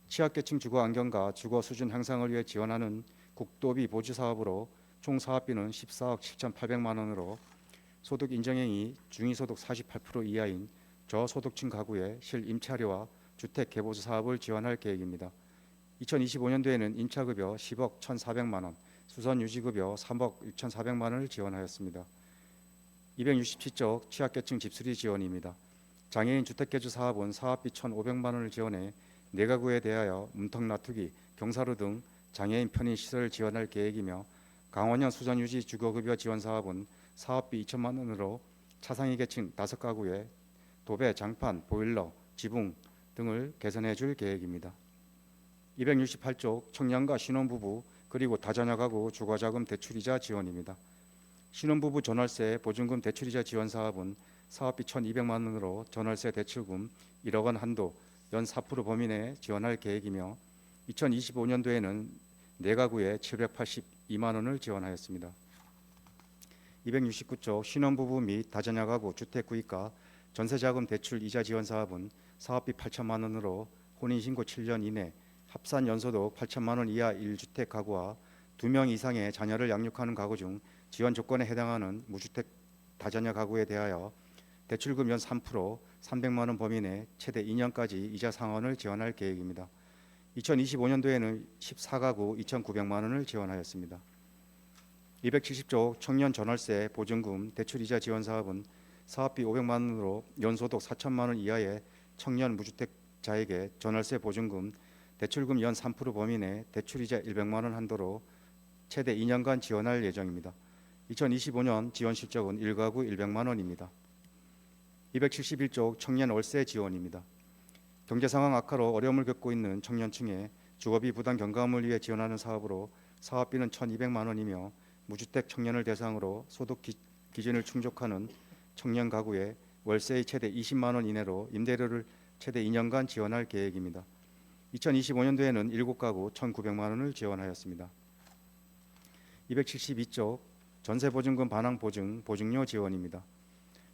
[SPEAKER 7] 취약계층 주거 안정과 주거 수준 향상을 위해 지원하는 국도비 보조 사업으로 총 사업비는 14억 7,800만 원으로 소득 인정행위 중위소득 48% 이하인 저소득층 가구의 실임차료와 주택 개보수 사업을 지원할 계획입니다. 2025년도에는 임차급여 10억 1,400만 원, 수선유지급여 3억 6,400만 원을 지원하였습니다. 267쪽 취약계층 집수리 지원입니다. 장애인 주택개조 사업은 사업비 1,500만 원을 지원해 내가구에 대하여 문턱 놔두기, 경사로 등 장애인 편의 시설을 지원할 계획이며 강원형 수선유지 주거급여 지원 사업은 사업비 2천만 원으로 차상위 계층 5가구에 도배, 장판, 보일러, 지붕 등을 개선해 줄 계획입니다. 268쪽 청년과 신혼부부 그리고 다자녀 가구 주거자금 대출이자 지원입니다. 신혼부부 전월세 보증금 대출이자 지원 사업은 사업비 1,200만 원으로 전월세 대출금 1억 원 한도 연 4% 범위 내에 지원할 계획이며 2025년도에는 4가구에 782만 원을 지원하였습니다. 269쪽 신혼부부 및 다자녀 가구 주택 구입과 전세자금 대출 이자 지원 사업은 사업비 8천만 원으로 혼인신고 7년 이내 합산 연소득 8천만 원 이하 1주택 가구와 2명 이상의 자녀를 양육하는 가구 중 지원 조건에 해당하는 무주택 다자녀 가구에 대하여 대출금 연 3% 300만 원 범위 내 최대 2년까지 이자 상환을 지원할 계획입니다. 2025년도에는 14가구 2,900만 원을 지원하였습니다. 270조 청년 전월세 보증금 대출이자 지원 사업은 사업비 500만 원으로 연소득 4천만 원 이하의 청년 무주택자에게 전월세 보증금 대출금 연 3% 범위 내 대출이자 100만 원 한도로 최대 2년간 지원할 예정입니다. 2025년 지원 실적은 1가구 100만 원입니다. 271조 청년 월세 지원입니다. 경제 상황 악화로 어려움을 겪고 있는 청년층의 주거비 부담 경감을 위해 지원하는 사업으로 사업비는 1,200만 원이며 무주택 청년을 대상으로 소득 기준을 충족하는 청년 가구에 월세의 최대 20만 원 이내로 임대료를 최대 2년간 지원할 계획입니다. 2025년도에는 7가구 1,900만 원을 지원하였습니다. 272조 전세보증금 반환 보증료 지원입니다.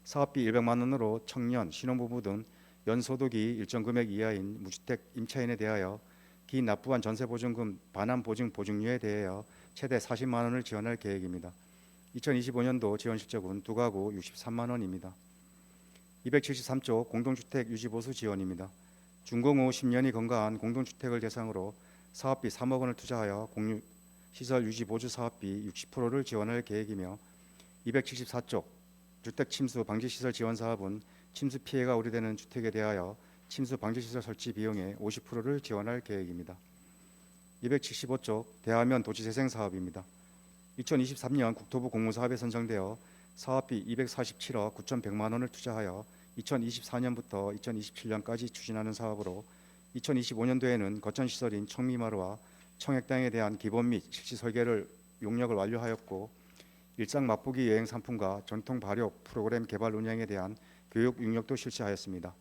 [SPEAKER 7] 사업비 100만 원으로 청년, 신혼부부 등 연소득이 일정 금액 이하인 무주택 임차인에 대하여 기 납부한 전세보증금 반환 보증료에 대하여 최대 40만 원을 지원할 계획입니다. 2025년도 지원 실적은 2가구 63만 원입니다. 273조 공동주택 유지보수 지원입니다. 준공 후 10년이 건강한 공동주택을 대상으로 사업비 3억 원을 투자하여 공유시설 유지보수 사업비 60%를 지원할 계획이며 274조 주택 침수 방지시설 지원 사업은 침수 피해가 우려되는 주택에 대하여 침수 방지시설 설치 비용의 50%를 지원할 계획입니다. 275조 대화면 도시재생 사업입니다. 2023년 국토부 공모사업에 선정되어 사업비 247억 9,100만 원을 투자하여 2024년부터 2027년까지 추진하는 사업으로 2025년도에는 거천시설인 청미마루와 청약장에 대한 기본 및 실시 설계를 용역을 완료하였고 일상 맛보기 여행 상품과 전통 발효 프로그램 개발 운영에 대한 교육 용역도 실시하였습니다.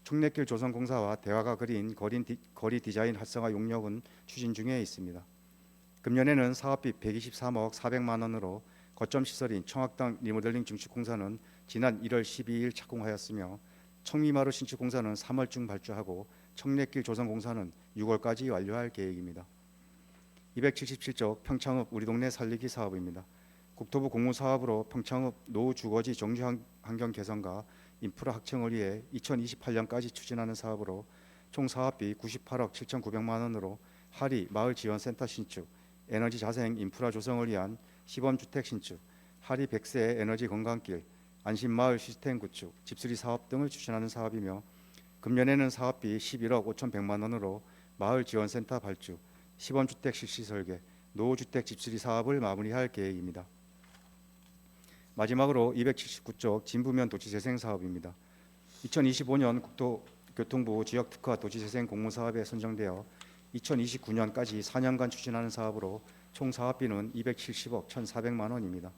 [SPEAKER 7] 촉례길 조성공사와 대화가 그린 거리 디자인 활성화 용역은 추진 중에 있습니다. 금년에는 사업비 123억 400만 원으로 거점 시설인 청학당 리모델링 증축공사는 지난 1월 12일 착공하였으며 청미마루 신축공사는 3월중 발주하고 청례길 조성공사는 6월까지 완료할 계획입니다. 277조 평창읍 우리 동네 살리기 사업입니다. 국토부 공무사업으로 평창읍 노후 주거지 정주 환경 개선과 인프라 확충을 위해 2028년까지 추진하는 사업으로 총 사업비 98억 7,900만 원으로 하리 마을 지원센터 신축, 에너지 자생 인프라 조성을 위한 시범주택 신축, 하리 백세 에너지 건강길, 안심마을 시스템 구축, 집수리 사업 등을 추진하는 사업이며 금년에는 사업비 11억 5,100만 원으로 마을 지원센터 발주, 시범주택 실시 설계, 노후주택 집수리 사업을 마무리할 계획입니다. 마지막으로 279쪽 진부면 도시재생 사업입니다. 2025년 국토교통부 지역특화 도시재생 공모사업에 선정되어 2029년까지 4년간 추진하는 사업으로 총 사업비는 270억 1,400만 원입니다.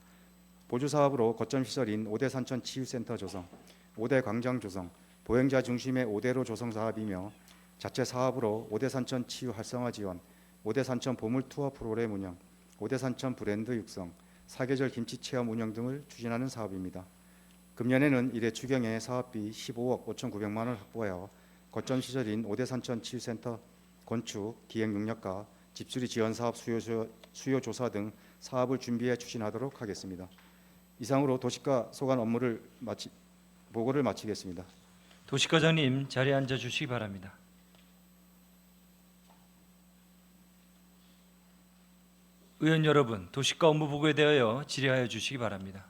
[SPEAKER 7] 보조 사업으로 거점 시설인 5대 산천 치유센터 조성, 5대 광장 조성, 보행자 중심의 5대로 조성 사업이며 자체 사업으로 5대 산천 치유 활성화 지원, 5대 산천 보물 투어 프로그램 운영, 5대 산천 브랜드 육성, 사계절 김치 체험 운영 등을 추진하는 사업입니다. 금년에는 이래 추경에 사업비 15억 5,900만 원을 확보하여 거점 시설인 5대 산천 치유센터 건축, 기획 능력과 집수리 지원 사업 수요 조사 등 사업을 준비해 추진하도록 하겠습니다. 이상으로 도시가 소관 보고를 마치겠습니다.
[SPEAKER 1] 도시과장님 자리에 앉아 주시기 바랍니다. 의원 여러분, 도시가 업무 보고에 대하여 질의하여 주시기 바랍니다.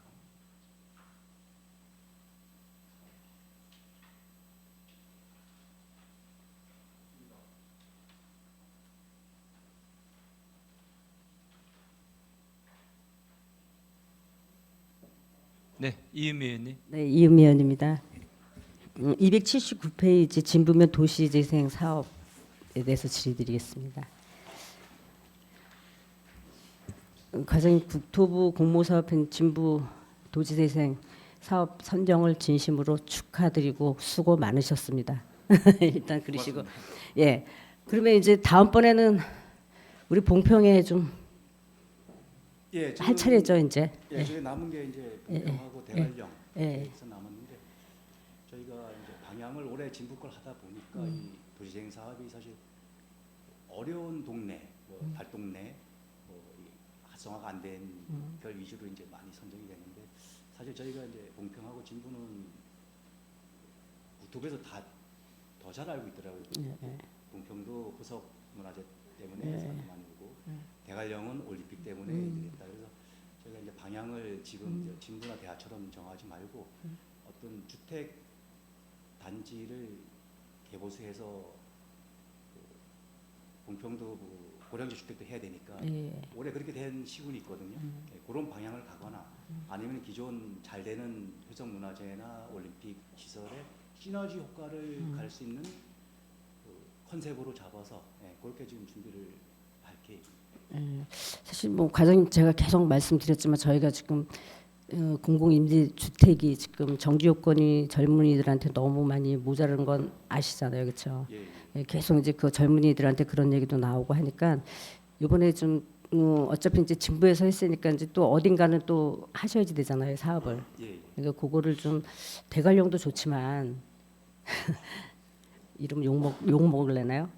[SPEAKER 1] 네, 이은미 의원님.
[SPEAKER 8] 네, 이은미 의원입니다. 279페이지 진부면 도시재생 사업에 대해서 질의드리겠습니다. 과장님, 국토부 공모사업인 진부 도시재생 사업 선정을 진심으로 축하드리고 수고 많으셨습니다. 일단 그러시고, 예. 그러면 이제 다음번에는 우리 봉평에 좀
[SPEAKER 7] 예,
[SPEAKER 8] 할 차례죠, 이제.
[SPEAKER 7] 예, 저희 남은 게 이제 봉평하고 대관령 에서 남았는데 저희가 이제 방향을 올해 진부 걸 하다 보니까 이 도시재생 사업이 사실 어려운 동네, 달동네, 이 활성화가 안 된 별 위주로 이제 많이 선정이 됐는데 사실 저희가 이제 봉평하고 진부는 국토부에서 다 더 잘 알고 있더라고요. 봉평도 후석 문화재 때문에 사람 많이 오고 대관령은 올림픽 때문에 됐다. 그래서 저희가 이제 방향을 지금 진부나 대하처럼 정하지 말고 어떤 주택 단지를 개보수해서 봉평도 고령지 주택도 해야 되니까 올해 그렇게 된 시군이 있거든요. 그런 방향을 가거나 아니면 기존 잘 되는 효성 문화재나 올림픽 시설에 시너지 효과를 갈 수 있는 컨셉으로 잡아서 그렇게 지금 준비를 할 계획입니다.
[SPEAKER 8] 사실 뭐 과장님 제가 계속 말씀드렸지만 저희가 지금 공공임대주택이 지금 정지 요건이 젊은이들한테 너무 많이 모자란 건 아시잖아요, 그렇죠? 예, 계속 이제 그 젊은이들한테 그런 얘기도 나오고 하니까 이번에 좀 어차피 이제 진부에서 했으니까 이제 또 어딘가는 또 하셔야지 되잖아요, 사업을. 그러니까 그거를 좀 대관령도 좋지만 이름 욕 먹을래나요?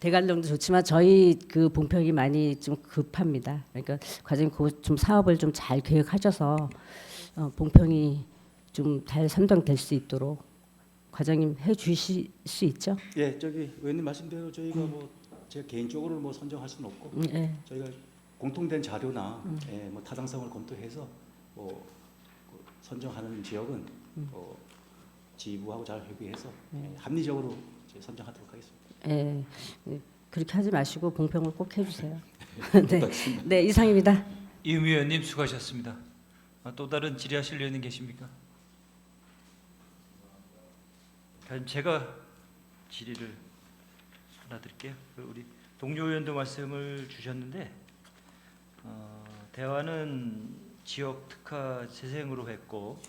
[SPEAKER 8] 대관령도 좋지만 저희 그 봉평이 많이 좀 급합니다. 그러니까 과장님 그거 좀 사업을 좀 잘 계획하셔서 봉평이 좀 잘 선정될 수 있도록 과장님 해 주실 수 있죠?
[SPEAKER 7] 예, 저기 의원님 말씀대로 저희가 뭐 제가 개인적으로 뭐 선정할 수는 없고 저희가 공통된 자료나 뭐 타당성을 검토해서 뭐 선정하는 지역은 지부하고 잘 협의해서 합리적으로 선정하도록 하겠습니다.
[SPEAKER 8] 예, 그렇게 하지 마시고 봉평을 꼭 해주세요. 네, 네 이상입니다.
[SPEAKER 1] 이은미 의원님 수고하셨습니다. 또 다른 질의하실 의원님 계십니까? 그럼 제가 질의를 하나 드릴게요. 우리 동료 의원도 말씀을 주셨는데 대화는 지역 특화 재생으로 했고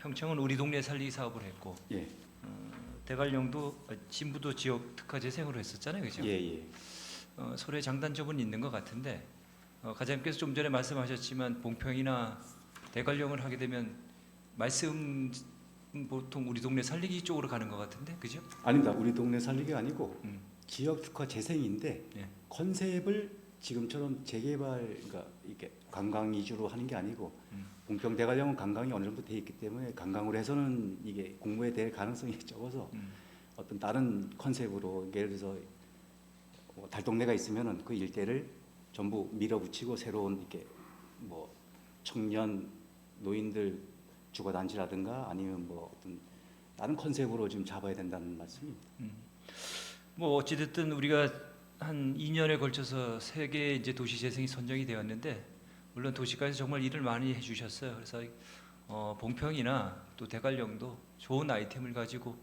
[SPEAKER 1] 평청은 우리 동네 살리기 사업을 했고
[SPEAKER 7] 예.
[SPEAKER 1] 대관령도 진부도 지역 특화 재생으로 했었잖아요, 그죠?
[SPEAKER 7] 예.
[SPEAKER 1] 서로의 장단점은 있는 것 같은데 과장님께서 좀 전에 말씀하셨지만 봉평이나 대관령을 하게 되면 말씀 보통 우리 동네 살리기 쪽으로 가는 것 같은데, 그죠?
[SPEAKER 7] 아닙니다. 우리 동네 살리기가 아니고
[SPEAKER 1] 음.
[SPEAKER 7] 지역 특화 재생인데
[SPEAKER 1] 예.
[SPEAKER 7] 컨셉을 지금처럼 재개발, 그러니까 이게 관광 위주로 하는 게 아니고 봉평 대관령은 관광이 어느 정도 돼 있기 때문에 관광으로 해서는 이게 공모에 될 가능성이 적어서 어떤 다른 컨셉으로, 예를 들어서 뭐 달동네가 있으면은 그 일대를 전부 밀어붙이고 새로운 이렇게 뭐 청년 노인들 주거단지라든가 아니면 뭐 어떤 다른 컨셉으로 좀 잡아야 된다는 말씀입니다.
[SPEAKER 1] 뭐 어찌됐든 우리가 한 2년에 걸쳐서 세 개의 이제 도시 재생이 선정이 되었는데 물론 도시까지 정말 일을 많이 해주셨어요. 그래서 봉평이나 또 대관령도 좋은 아이템을 가지고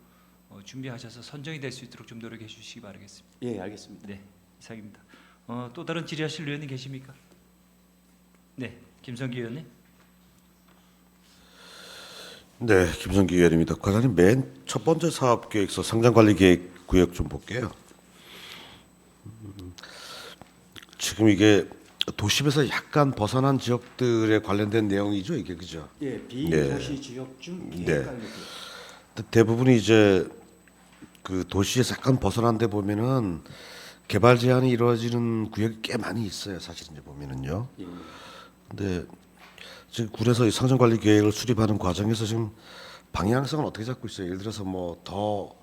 [SPEAKER 1] 준비하셔서 선정이 될 수 있도록 좀 노력해 주시기 바라겠습니다.
[SPEAKER 7] 예, 알겠습니다.
[SPEAKER 1] 네, 이상입니다. 또 다른 질의하실 의원님 계십니까? 네, 김성기 의원님.
[SPEAKER 9] 네, 김성기 의원입니다. 과장님, 맨 첫 번째 사업계획서 상장관리계획 구역 좀 볼게요. 지금 이게 도심에서 약간 벗어난 지역들에 관련된 내용이죠, 이게, 그죠?
[SPEAKER 7] 예, 비도시 지역 중 계획 관리 구역.
[SPEAKER 9] 근데 대부분이 이제 그 도시에서 약간 벗어난 데 보면은 개발 제한이 이루어지는 구역이 꽤 많이 있어요, 사실 이제 보면은요.
[SPEAKER 7] 예.
[SPEAKER 9] 근데 지금 군에서 이 상정관리 계획을 수립하는 과정에서 지금 방향성은 어떻게 잡고 있어요? 예를 들어서 뭐 더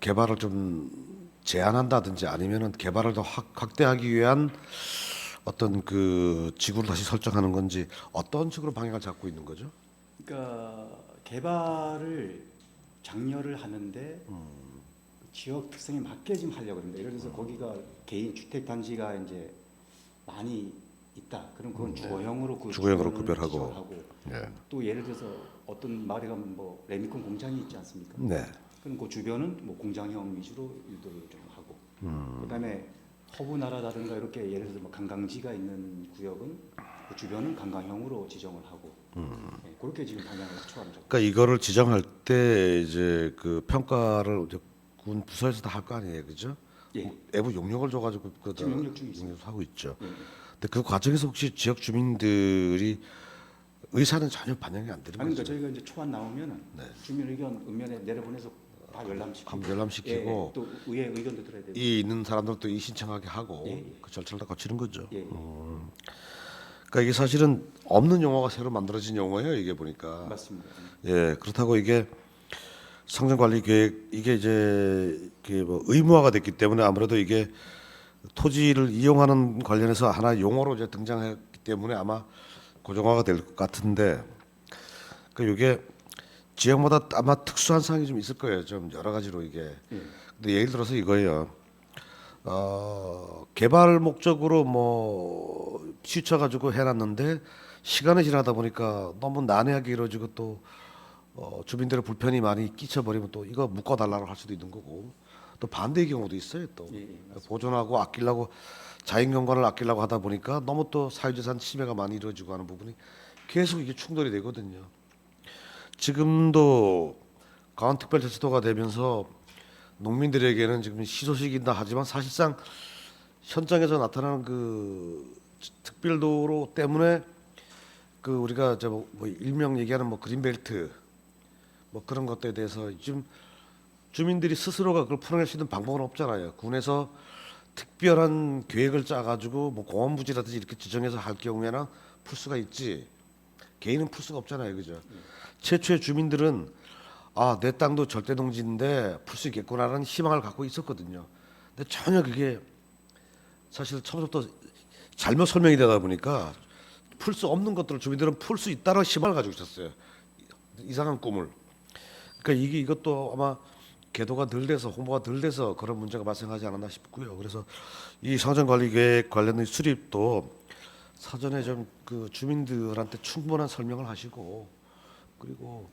[SPEAKER 9] 개발을 좀 제한한다든지 아니면은 개발을 더 확대하기 위한 어떤 그 지구를 다시 설정하는 건지 어떤 식으로 방향을 잡고 있는 거죠?
[SPEAKER 7] 그러니까 개발을 장려를 하는데 지역 특성에 맞게 좀 하려고 합니다. 예를 들어서 거기가 개인 주택 단지가 이제 많이 있다. 그럼 그건 주거형으로
[SPEAKER 9] 주거형으로
[SPEAKER 7] 주거는
[SPEAKER 9] 구별하고.
[SPEAKER 7] 지정을 하고.
[SPEAKER 9] 네.
[SPEAKER 7] 또 예를 들어서 어떤 마을에 가면 뭐 레미콘 공장이 있지 않습니까?
[SPEAKER 9] 네.
[SPEAKER 7] 그럼 그 주변은 뭐 공장형 위주로 유도를 좀 하고. 그다음에 허브나라라든가 이렇게 예를 들어서 뭐 관광지가 있는 구역은 그 주변은 관광형으로 지정을 하고. 네, 그렇게 지금 방향을 초하는 적.
[SPEAKER 9] 그러니까 이거를 지정할 때 이제 그 평가를 이제 군 부서에서 다 할 거 아니에요, 그죠?
[SPEAKER 7] 예.
[SPEAKER 9] 내부 용역을 줘가지고 그
[SPEAKER 7] 지금 용역 중에 있습니다.
[SPEAKER 9] 용역을 하고 있죠.
[SPEAKER 7] 예.
[SPEAKER 9] 근데 그 과정에서 혹시 지역 주민들이 의사는 전혀 반영이 안 되는
[SPEAKER 7] 아니 그러니까
[SPEAKER 9] 거죠?
[SPEAKER 7] 저희가 이제 초안 나오면은
[SPEAKER 9] 네.
[SPEAKER 7] 주민 의견 읍면에 내려보내서 다 열람시키고.
[SPEAKER 9] 한번 열람시키고
[SPEAKER 7] 예, 또 의회 의견도 들어야 되고.
[SPEAKER 9] 이 있는 사람들도 이 신청하게 하고
[SPEAKER 7] 예, 예.
[SPEAKER 9] 그 절차를 다 거치는 거죠.
[SPEAKER 7] 예, 예.
[SPEAKER 9] 그러니까 이게 사실은 없는 용어가 새로 만들어진 용어예요. 이게 보니까.
[SPEAKER 7] 맞습니다.
[SPEAKER 9] 예, 그렇다고 이게 상정관리계획 이게 이제 뭐 의무화가 됐기 때문에 아무래도 이게 토지를 이용하는 관련해서 하나 용어로 이제 등장했기 때문에 아마 고정화가 될 것 같은데 그 이게 지역마다 아마 특수한 사항이 좀 있을 거예요. 좀 여러 가지로 이게.
[SPEAKER 7] 예.
[SPEAKER 9] 근데 예를 들어서 이거예요. 개발 목적으로 뭐 치우쳐가지고 해놨는데 시간이 지나다 보니까 너무 난해하게 이루어지고 또 주민들의 불편이 많이 끼쳐버리면 또 이거 묶어달라고 할 수도 있는 거고 또 반대의 경우도 있어요. 또
[SPEAKER 7] 예, 예,
[SPEAKER 9] 보존하고 아끼려고 자연경관을 아끼려고 하다 보니까 너무 또 사유재산 침해가 많이 이루어지고 하는 부분이 계속 이게 충돌이 되거든요. 지금도 강원특별자치도가 되면서 농민들에게는 지금 희소식이다 하지만 사실상 현장에서 나타나는 그 특별도로 때문에 그 우리가 저 뭐 일명 얘기하는 뭐 그린벨트 뭐 그런 것들에 대해서 지금 주민들이 스스로가 그걸 풀어낼 수 있는 방법은 없잖아요. 군에서 특별한 계획을 짜가지고 뭐 공원부지라든지 이렇게 지정해서 할 경우에는 풀 수가 있지 개인은 풀 수가 없잖아요, 그죠? 최초의 주민들은 아, 내 땅도 절대농지인데 풀 수 있겠구나라는 희망을 갖고 있었거든요. 근데 전혀 그게 사실 처음부터 잘못 설명이 되다 보니까 풀 수 없는 것들을 주민들은 풀 수 있다는 희망을 가지고 있었어요. 이상한 꿈을. 그러니까 이것도 아마 계도가 덜 돼서 홍보가 덜 돼서 그런 문제가 발생하지 않았나 싶고요. 그래서 이 상정관리계획 관련된 수립도 사전에 좀 그 주민들한테 충분한 설명을 하시고 그리고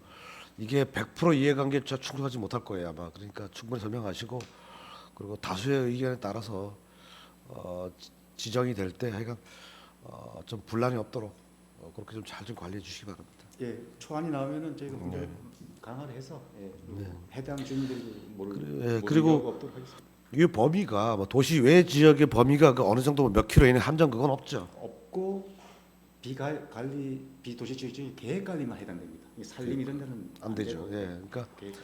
[SPEAKER 9] 이게 100% 이해관계자 충족하지 못할 거예요 아마. 그러니까 충분히 설명하시고 그리고 다수의 의견에 따라서 지정이 될 때 하여간 좀 분란이 없도록 그렇게 좀 잘 좀 관리해 주시기 바랍니다.
[SPEAKER 7] 예, 초안이 나오면은 저희가 굉장히 강화를 해서 해당 주민들이 모르는
[SPEAKER 9] 그리고
[SPEAKER 7] 경우가 없도록 하겠습니다.
[SPEAKER 9] 이 범위가 뭐 도시 외 지역의 범위가 그 어느 정도 몇 킬로 이내 함정 그건 없죠.
[SPEAKER 7] 없고 비관리 비도시 지역 계획 관리만 해당됩니다. 이 살림 이런 데는
[SPEAKER 9] 안 되죠.
[SPEAKER 7] 되고,
[SPEAKER 9] 예, 그러니까
[SPEAKER 7] 계획.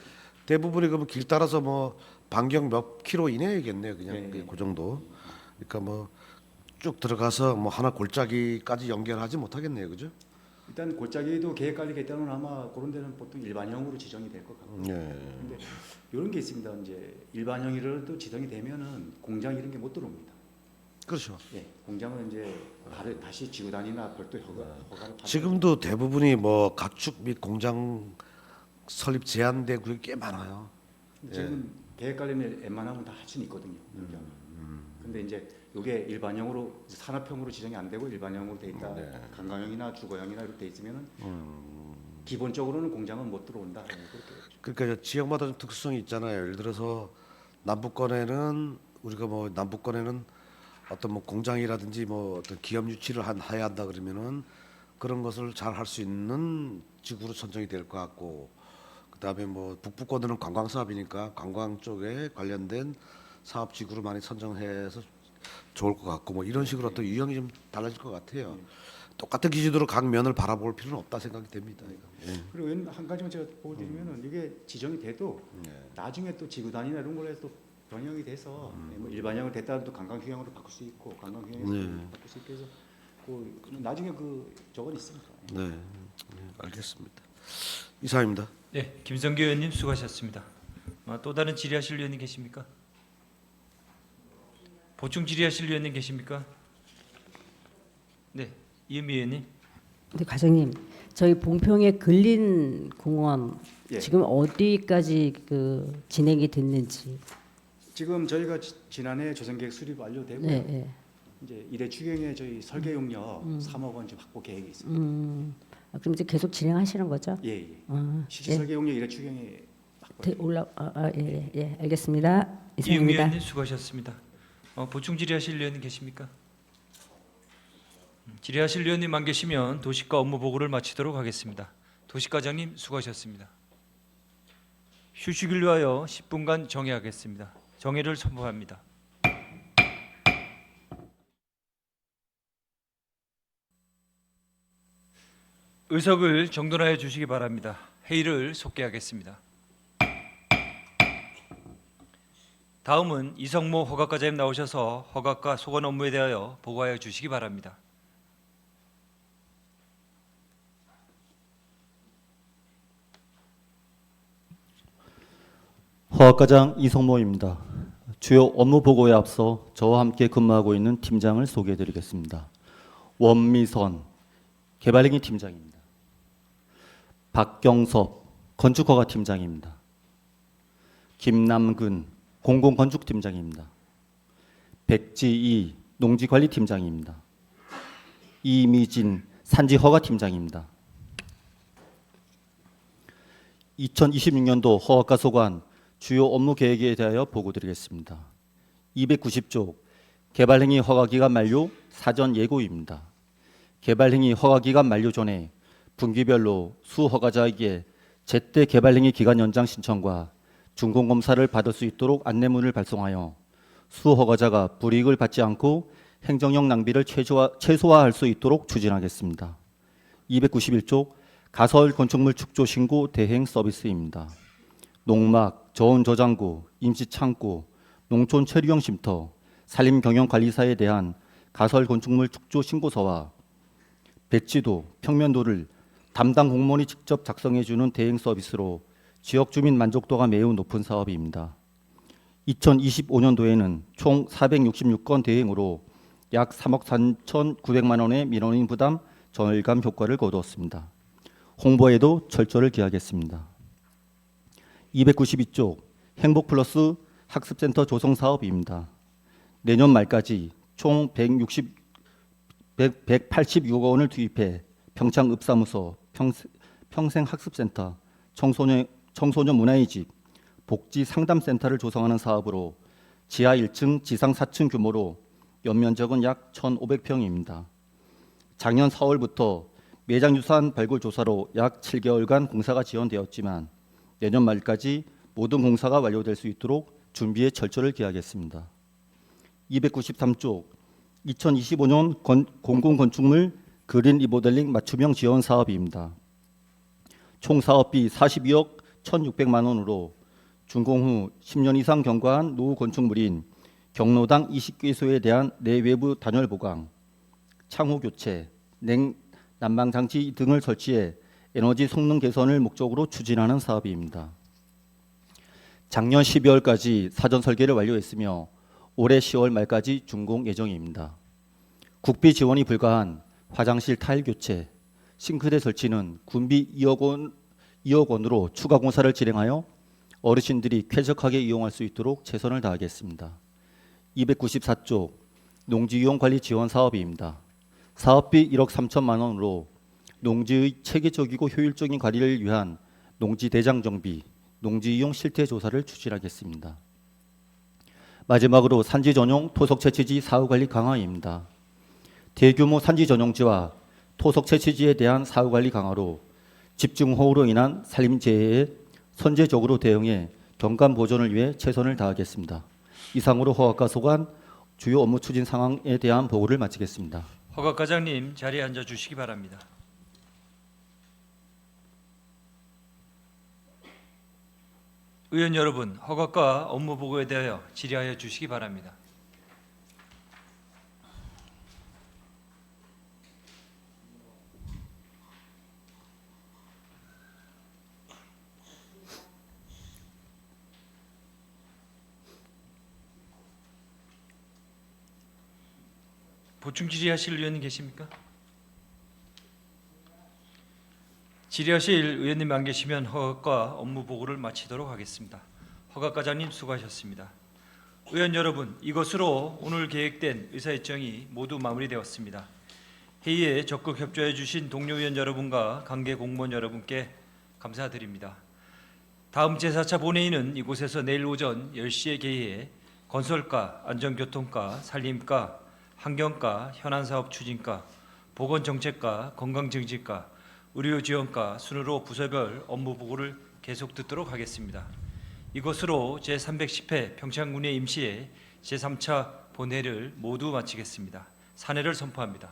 [SPEAKER 9] 대부분이 그럼 길 따라서 뭐 반경 몇 킬로 이내겠네요. 그냥
[SPEAKER 7] 네.
[SPEAKER 9] 그 정도. 그러니까 뭐 쭉 들어가서 뭐 하나 골짜기까지 연결하지 못하겠네요, 그죠?
[SPEAKER 7] 일단 골짜기도 계획 관리가 있다면 아마 그런 데는 보통 일반형으로 지정이 될 것 같고.
[SPEAKER 9] 예.
[SPEAKER 7] 근데 이런 게 있습니다. 이제 일반형이라도 지정이 되면은 공장 이런 게 못 들어옵니다.
[SPEAKER 9] 그렇죠.
[SPEAKER 7] 예, 공장은 이제 다시 지구단위나 별도 허가를 받.
[SPEAKER 9] 지금도 대부분이 뭐 가축 및 공장 설립 제한된 구역이 꽤 많아요.
[SPEAKER 7] 지금 계획 관리는 웬만하면 다 할 수는 있거든요. 근데 이제 이게 일반형으로 산업형으로 지정이 안 되고 일반형으로 돼 있다. 관광형이나 주거형이나 이렇게 돼 있으면은 기본적으로는 공장은 못 들어온다. 예, 그렇게.
[SPEAKER 9] 그러니까 지역마다 좀 특수성이 있잖아요. 예를 들어서 남부권에는 우리가 뭐 남부권에는 어떤 뭐 공장이라든지 뭐 어떤 기업 유치를 해야 한다 그러면은 그런 것을 잘 할 수 있는 지구로 선정이 될 것 같고, 그다음에 뭐 북부권은 관광 사업이니까 관광 쪽에 관련된 사업 지구로 많이 선정해서 좋을 것 같고, 뭐 이런 식으로 어떤 유형이 좀 달라질 것 같아요. 똑같은 기준으로 각 면을 바라볼 필요는 없다 생각이 됩니다.
[SPEAKER 7] 그리고 한 가지만 제가 보여드리면은 이게 지정이 돼도 나중에 또 지구단위나 이런 걸로 해서 또 변형이 돼서 뭐 일반형을 됐다면 또 관광휴양으로 바꿀 수 있고 관광휴양에서 바꿀 수 있게 해서 그 나중에 그 저건 있습니다.
[SPEAKER 9] 네, 알겠습니다. 이상입니다.
[SPEAKER 1] 네, 김성규 의원님 수고하셨습니다. 또 다른 질의하실 의원님 계십니까? 보충 질의하실 의원님 계십니까? 네, 이은미 의원님.
[SPEAKER 8] 근데 과장님, 저희 봉평에 근린 공원
[SPEAKER 7] 예.
[SPEAKER 8] 지금 어디까지 그 진행이 됐는지.
[SPEAKER 7] 지금 저희가 지난해 조성계획 수립 완료되고
[SPEAKER 8] 네, 네.
[SPEAKER 7] 이제 1회 추경에 저희 설계 용역 3억 원 지금 확보 계획이 있습니다.
[SPEAKER 8] 그럼 이제 계속 진행하시는 거죠?
[SPEAKER 7] 예, 예.
[SPEAKER 8] 아,
[SPEAKER 7] 실제
[SPEAKER 8] 예.
[SPEAKER 7] 설계 용역 1회 추경에
[SPEAKER 8] 예, 예, 알겠습니다.
[SPEAKER 1] 이은미
[SPEAKER 8] 이상입니다.
[SPEAKER 1] 의원님 수고하셨습니다. 보충 질의하실 의원님 계십니까? 질의하실 의원님 안 계시면 도시과 업무 보고를 마치도록 하겠습니다. 도시과장님 수고하셨습니다. 휴식을 위하여 10분간 정회하겠습니다. 정회를 선포합니다. 의석을 정돈하여 주시기 바랍니다. 회의를 속개하겠습니다. 다음은 이성모 허가과장님 나오셔서 허가과 소관 업무에 대하여 보고하여 주시기 바랍니다.
[SPEAKER 10] 허가과장 이성모입니다. 주요 업무 보고에 앞서 저와 함께 근무하고 있는 팀장을 소개해드리겠습니다. 원미선 개발행위 팀장입니다. 박경섭 건축허가 팀장입니다. 김남근 공공건축팀장입니다. 백지희 농지관리팀장입니다. 이미진 산지허가팀장입니다. 2026년도 허가과 소관 주요 업무 계획에 대하여 보고드리겠습니다. 290쪽 개발행위 허가기간 만료 사전 예고입니다. 개발행위 허가기간 만료 전에 분기별로 수허가자에게 제때 개발행위 기간 연장 신청과 준공검사를 받을 수 있도록 안내문을 발송하여 수허가자가 불이익을 받지 않고 행정력 낭비를 최소화할 수 있도록 추진하겠습니다. 291쪽 가설 건축물 축조 신고 대행 서비스입니다. 농막, 저온 저장고, 임시 창고, 농촌 체류형 쉼터, 산림 경영 관리사에 대한 가설 건축물 축조 신고서와 배치도, 평면도를 담당 공무원이 직접 작성해 주는 대행 서비스로 지역 주민 만족도가 매우 높은 사업입니다. 2025년도에는 총 466건 대행으로 약 3억 3,900만 원의 민원인 부담 절감 효과를 거두었습니다. 홍보에도 철저를 기하겠습니다. 292쪽 행복플러스 학습센터 조성 사업입니다. 내년 말까지 총 186억 원을 투입해 평창읍사무소, 평생학습센터, 청소년 문화의 집, 복지 상담센터를 조성하는 사업으로 지하 1층, 지상 4층 규모로 연면적은 약 1,500평입니다. 작년 4월부터 매장 유산 발굴 조사로 약 7개월간 공사가 지연되었지만 내년 말까지 모든 공사가 완료될 수 있도록 준비에 철저를 기하겠습니다. 293쪽 2025년 공공건축물 그린 리모델링 맞춤형 지원 사업입니다. 총 사업비 42억 1,600만 원으로 준공 후 10년 이상 경과한 노후 건축물인 경로당 20개소에 대한 내외부 단열 보강, 창호 교체, 난방 장치 등을 설치해 에너지 성능 개선을 목적으로 추진하는 사업입니다. 작년 12월까지 사전 설계를 완료했으며 올해 10월 말까지 준공 예정입니다. 국비 지원이 불가한 화장실 타일 교체, 싱크대 설치는 군비 2억 원으로 추가 공사를 진행하여 어르신들이 쾌적하게 이용할 수 있도록 최선을 다하겠습니다. 294쪽 농지이용 관리 지원 사업입니다. 사업비 1억 3천만 원으로 농지의 체계적이고 효율적인 관리를 위한 농지 대장 정비, 농지 이용 실태 조사를 추진하겠습니다. 마지막으로 산지 전용 토속 채취지 사후 관리 강화입니다. 대규모 산지 전용지와 토속 채취지에 대한 사후 관리 강화로 집중호우로 인한 산림재해에 선제적으로 대응해 경감 보존을 위해 최선을 다하겠습니다. 이상으로 허가과 소관 주요 업무 추진 상황에 대한 보고를 마치겠습니다.
[SPEAKER 1] 허가과장님 자리에 앉아 주시기 바랍니다. 의원 여러분, 허가과 업무 보고에 대하여 질의하여 주시기 바랍니다. 보충 질의하실 의원님 계십니까? 질의하실 의원님 안 계시면 허가과 업무 보고를 마치도록 하겠습니다. 허가과장님 수고하셨습니다. 의원 여러분, 이것으로 오늘 계획된 의사일정이 모두 마무리되었습니다. 회의에 적극 협조해 주신 동료 의원 여러분과 관계 공무원 여러분께 감사드립니다. 다음 제4차 본회의는 이곳에서 내일 오전 10시에 개의해 건설과, 안전교통과, 산림과, 환경과, 현안사업 추진과, 보건정책과, 건강증진과, 의료지원과 순으로 부서별 업무 보고를 계속 듣도록 하겠습니다. 이것으로 제310회 평창군의 임시회 제3차 본회의를 모두 마치겠습니다. 산회를 선포합니다.